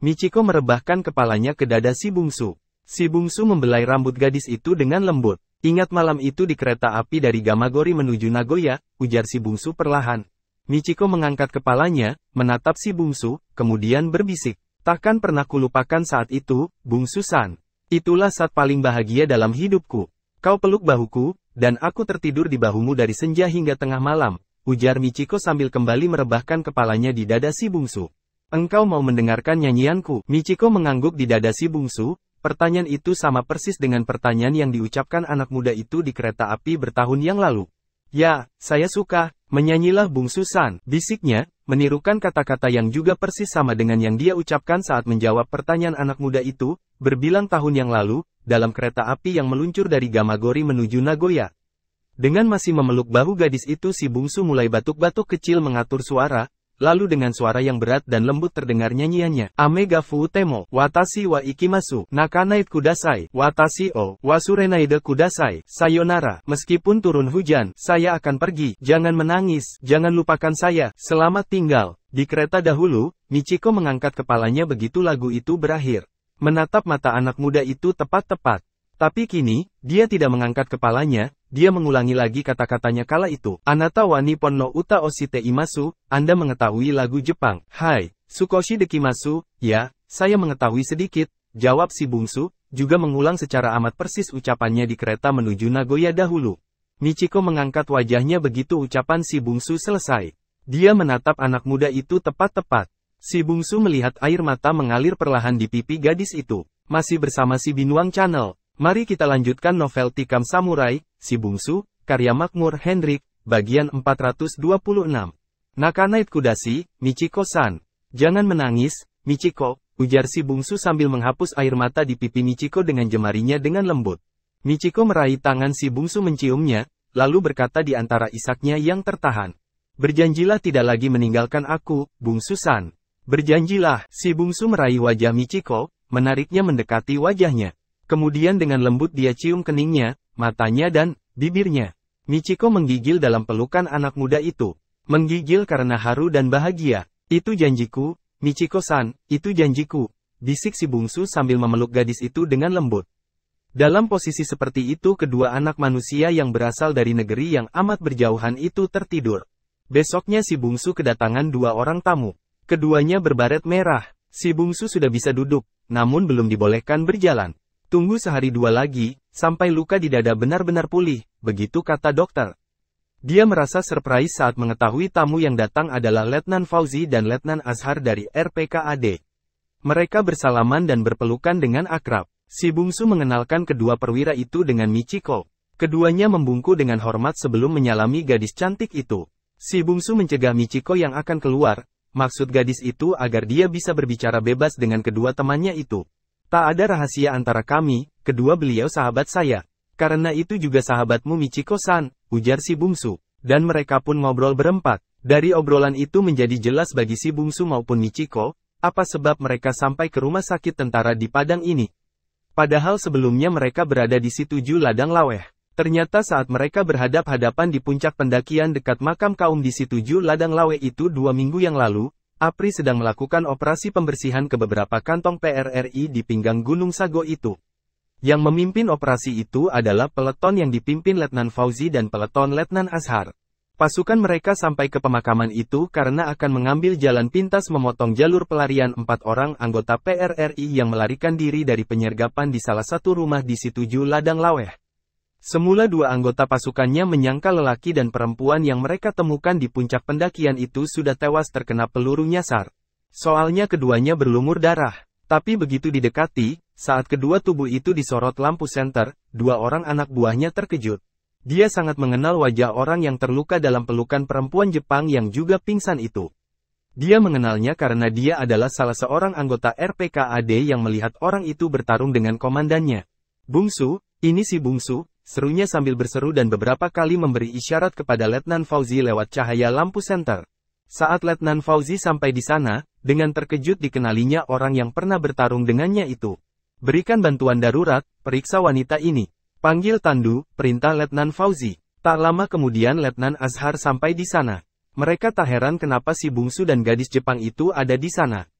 Michiko merebahkan kepalanya ke dada si bungsu. Si bungsu membelai rambut gadis itu dengan lembut. Ingat malam itu di kereta api dari Gamagori menuju Nagoya, ujar si bungsu perlahan. Michiko mengangkat kepalanya, menatap si bungsu, kemudian berbisik. Takkan pernah kulupakan saat itu, Bungsu San. Itulah saat paling bahagia dalam hidupku. Kau peluk bahuku, dan aku tertidur di bahumu dari senja hingga tengah malam, ujar Michiko sambil kembali merebahkan kepalanya di dada si bungsu. Engkau mau mendengarkan nyanyianku? Michiko mengangguk di dada si bungsu. Pertanyaan itu sama persis dengan pertanyaan yang diucapkan anak muda itu di kereta api bertahun yang lalu. Ya, saya suka, menyanyilah Bungsu San, bisiknya, menirukan kata-kata yang juga persis sama dengan yang dia ucapkan saat menjawab pertanyaan anak muda itu, berbilang tahun yang lalu, dalam kereta api yang meluncur dari Gamagori menuju Nagoya. Dengan masih memeluk bahu gadis itu si bungsu mulai batuk-batuk kecil mengatur suara, lalu dengan suara yang berat dan lembut terdengar nyanyiannya. Amega fu temo, watashi wa ikimasu, nakanait kudasai, watashi o, wasurenaide kudasai, sayonara. Meskipun turun hujan, saya akan pergi, jangan menangis, jangan lupakan saya, selamat tinggal. Di kereta dahulu, Michiko mengangkat kepalanya begitu lagu itu berakhir. Menatap mata anak muda itu tepat-tepat. Tapi kini, dia tidak mengangkat kepalanya, dia mengulangi lagi kata-katanya kala itu. Anata wa nippon no uta oshite imasu, Anda mengetahui lagu Jepang. Hai, sukoshi dekimasu, ya, saya mengetahui sedikit, jawab si bungsu, juga mengulang secara amat persis ucapannya di kereta menuju Nagoya dahulu. Michiko mengangkat wajahnya begitu ucapan si bungsu selesai. Dia menatap anak muda itu tepat-tepat. Si bungsu melihat air mata mengalir perlahan di pipi gadis itu. Masih bersama si Binuang Channel. Mari kita lanjutkan novel Tikam Samurai, Si Bungsu, karya Makmur Hendrik, bagian 426. Nakanait Kudashi, Michiko-san. Jangan menangis, Michiko, ujar si bungsu sambil menghapus air mata di pipi Michiko dengan jemarinya dengan lembut. Michiko meraih tangan si bungsu menciumnya, lalu berkata di antara isaknya yang tertahan. Berjanjilah tidak lagi meninggalkan aku, Bungsu-san. Berjanjilah, si bungsu meraih wajah Michiko, menariknya mendekati wajahnya. Kemudian dengan lembut dia cium keningnya, matanya dan bibirnya. Michiko menggigil dalam pelukan anak muda itu. Menggigil karena haru dan bahagia. Itu janjiku, Michiko-san, itu janjiku. Bisik si bungsu sambil memeluk gadis itu dengan lembut. Dalam posisi seperti itu kedua anak manusia yang berasal dari negeri yang amat berjauhan itu tertidur. Besoknya si bungsu kedatangan 2 orang tamu. Keduanya berbaret merah. Si bungsu sudah bisa duduk, namun belum dibolehkan berjalan. Tunggu sehari 2 lagi, sampai luka di dada benar-benar pulih, begitu kata dokter. Dia merasa surprise saat mengetahui tamu yang datang adalah Letnan Fauzi dan Letnan Azhar dari RPKAD. Mereka bersalaman dan berpelukan dengan akrab. Si bungsu mengenalkan kedua perwira itu dengan Michiko. Keduanya membungkuk dengan hormat sebelum menyalami gadis cantik itu. Si bungsu mencegah Michiko yang akan keluar, maksud gadis itu agar dia bisa berbicara bebas dengan kedua temannya itu. Tak ada rahasia antara kami, kedua beliau sahabat saya. Karena itu juga sahabatmu Michiko-san, ujar si bungsu. Dan mereka pun ngobrol berempat. Dari obrolan itu menjadi jelas bagi si bungsu maupun Michiko, apa sebab mereka sampai ke rumah sakit tentara di Padang ini. Padahal sebelumnya mereka berada di situ Ladang Laweh. Ternyata saat mereka berhadap-hadapan di puncak pendakian dekat makam kaum di situ Ladang Laweh itu 2 minggu yang lalu, APRI sedang melakukan operasi pembersihan ke beberapa kantong PRRI di pinggang Gunung Sago itu. Yang memimpin operasi itu adalah peleton yang dipimpin Letnan Fauzi dan peleton Letnan Azhar. Pasukan mereka sampai ke pemakaman itu karena akan mengambil jalan pintas memotong jalur pelarian 4 orang anggota PRRI yang melarikan diri dari penyergapan di salah satu rumah di situ Ladang Laweh. Semula 2 anggota pasukannya menyangka lelaki dan perempuan yang mereka temukan di puncak pendakian itu sudah tewas terkena peluru nyasar. Soalnya keduanya berlumur darah. Tapi begitu didekati, saat kedua tubuh itu disorot lampu senter, 2 orang anak buahnya terkejut. Dia sangat mengenal wajah orang yang terluka dalam pelukan perempuan Jepang yang juga pingsan itu. Dia mengenalnya karena dia adalah salah seorang anggota RPKAD yang melihat orang itu bertarung dengan komandannya. "Bungsu, ini si Bungsu," serunya sambil berseru dan beberapa kali memberi isyarat kepada Letnan Fauzi lewat cahaya lampu senter. Saat Letnan Fauzi sampai di sana, dengan terkejut dikenalinya orang yang pernah bertarung dengannya itu. "Berikan bantuan darurat, periksa wanita ini. Panggil tandu," perintah Letnan Fauzi. Tak lama kemudian Letnan Azhar sampai di sana. Mereka tak heran kenapa si bungsu dan gadis Jepang itu ada di sana.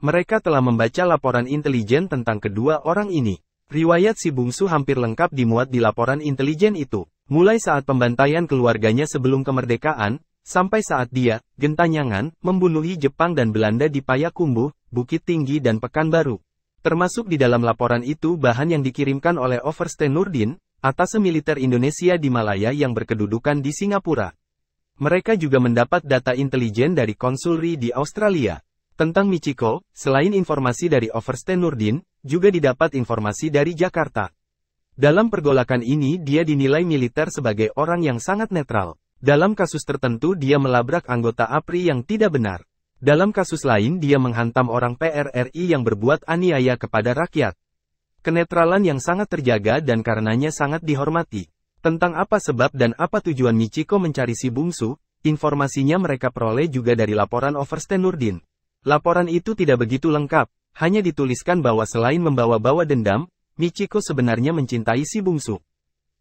Mereka telah membaca laporan intelijen tentang kedua orang ini. Riwayat si bungsu hampir lengkap dimuat di laporan intelijen itu. Mulai saat pembantaian keluarganya sebelum kemerdekaan, sampai saat dia, Gentanyangan, membunuhi Jepang dan Belanda di Payakumbuh, Bukit Tinggi dan Pekanbaru. Termasuk di dalam laporan itu bahan yang dikirimkan oleh Overste Nurdin, atase militer Indonesia di Malaya yang berkedudukan di Singapura. Mereka juga mendapat data intelijen dari konsul RI di Australia. Tentang Michiko, selain informasi dari Overste Nurdin, juga didapat informasi dari Jakarta. Dalam pergolakan ini dia dinilai militer sebagai orang yang sangat netral. Dalam kasus tertentu dia melabrak anggota APRI yang tidak benar. Dalam kasus lain dia menghantam orang PRRI yang berbuat aniaya kepada rakyat. Kenetralan yang sangat terjaga dan karenanya sangat dihormati. Tentang apa sebab dan apa tujuan Michiko mencari si bungsu, informasinya mereka peroleh juga dari laporan Overste Nurdin. Laporan itu tidak begitu lengkap, hanya dituliskan bahwa selain membawa-bawa dendam, Michiko sebenarnya mencintai si bungsu.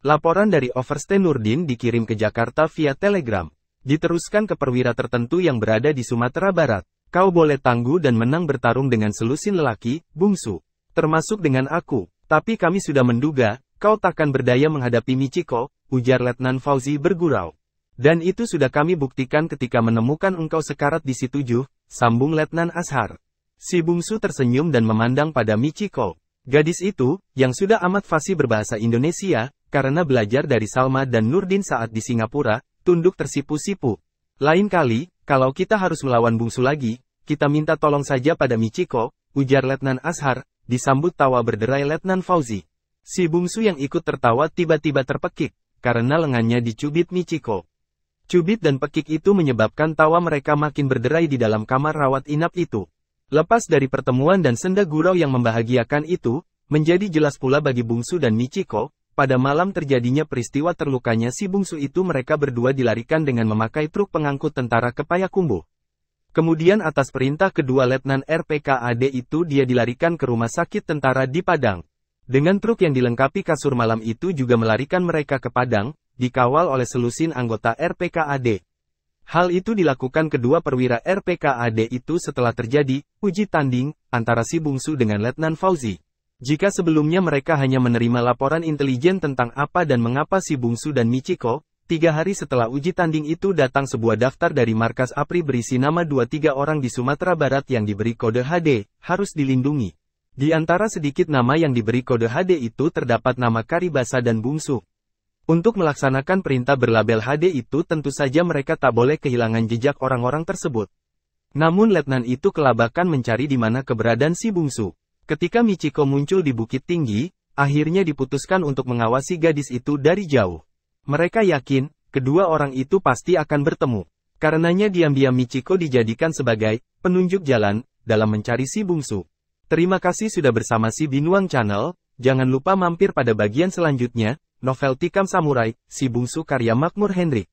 Laporan dari Overste Nurdin dikirim ke Jakarta via telegram. Diteruskan ke perwira tertentu yang berada di Sumatera Barat. "Kau boleh tangguh dan menang bertarung dengan selusin lelaki, bungsu. Termasuk dengan aku. Tapi kami sudah menduga, kau takkan berdaya menghadapi Michiko," ujar Letnan Fauzi bergurau. "Dan itu sudah kami buktikan ketika menemukan engkau sekarat di situ sambung Letnan Azhar. Si bungsu tersenyum dan memandang pada Michiko. Gadis itu, yang sudah amat fasih berbahasa Indonesia, karena belajar dari Salma dan Nurdin saat di Singapura, tunduk tersipu-sipu. "Lain kali, kalau kita harus melawan bungsu lagi, kita minta tolong saja pada Michiko," ujar Letnan Azhar, disambut tawa berderai Letnan Fauzi. Si bungsu yang ikut tertawa tiba-tiba terpekik, karena lengannya dicubit Michiko. Cubit dan pekik itu menyebabkan tawa mereka makin berderai di dalam kamar rawat inap itu. Lepas dari pertemuan dan senda gurau yang membahagiakan itu, menjadi jelas pula bagi bungsu dan Michiko, pada malam terjadinya peristiwa terlukanya si bungsu itu mereka berdua dilarikan dengan memakai truk pengangkut tentara ke Payakumbuh. Kemudian atas perintah kedua Letnan RPKAD itu dia dilarikan ke rumah sakit tentara di Padang. Dengan truk yang dilengkapi kasur malam itu juga melarikan mereka ke Padang, dikawal oleh selusin anggota RPKAD. Hal itu dilakukan kedua perwira RPKAD itu setelah terjadi uji tanding antara si bungsu dengan Letnan Fauzi. Jika sebelumnya mereka hanya menerima laporan intelijen tentang apa dan mengapa si bungsu dan Michiko, 3 hari setelah uji tanding itu datang sebuah daftar dari markas APRI berisi nama 2-3 orang di Sumatera Barat yang diberi kode HD, harus dilindungi. Di antara sedikit nama yang diberi kode HD itu terdapat nama Karibasa dan Bungsu. Untuk melaksanakan perintah berlabel HD itu tentu saja mereka tak boleh kehilangan jejak orang-orang tersebut. Namun letnan itu kelabakan mencari di mana keberadaan si bungsu. Ketika Michiko muncul di bukit tinggi, akhirnya diputuskan untuk mengawasi gadis itu dari jauh. Mereka yakin, kedua orang itu pasti akan bertemu. Karenanya diam-diam Michiko dijadikan sebagai penunjuk jalan dalam mencari si bungsu. Terima kasih sudah bersama si Binuang Channel, jangan lupa mampir pada bagian selanjutnya, novel Tikam Samurai, si bungsu karya Makmur Hendrik.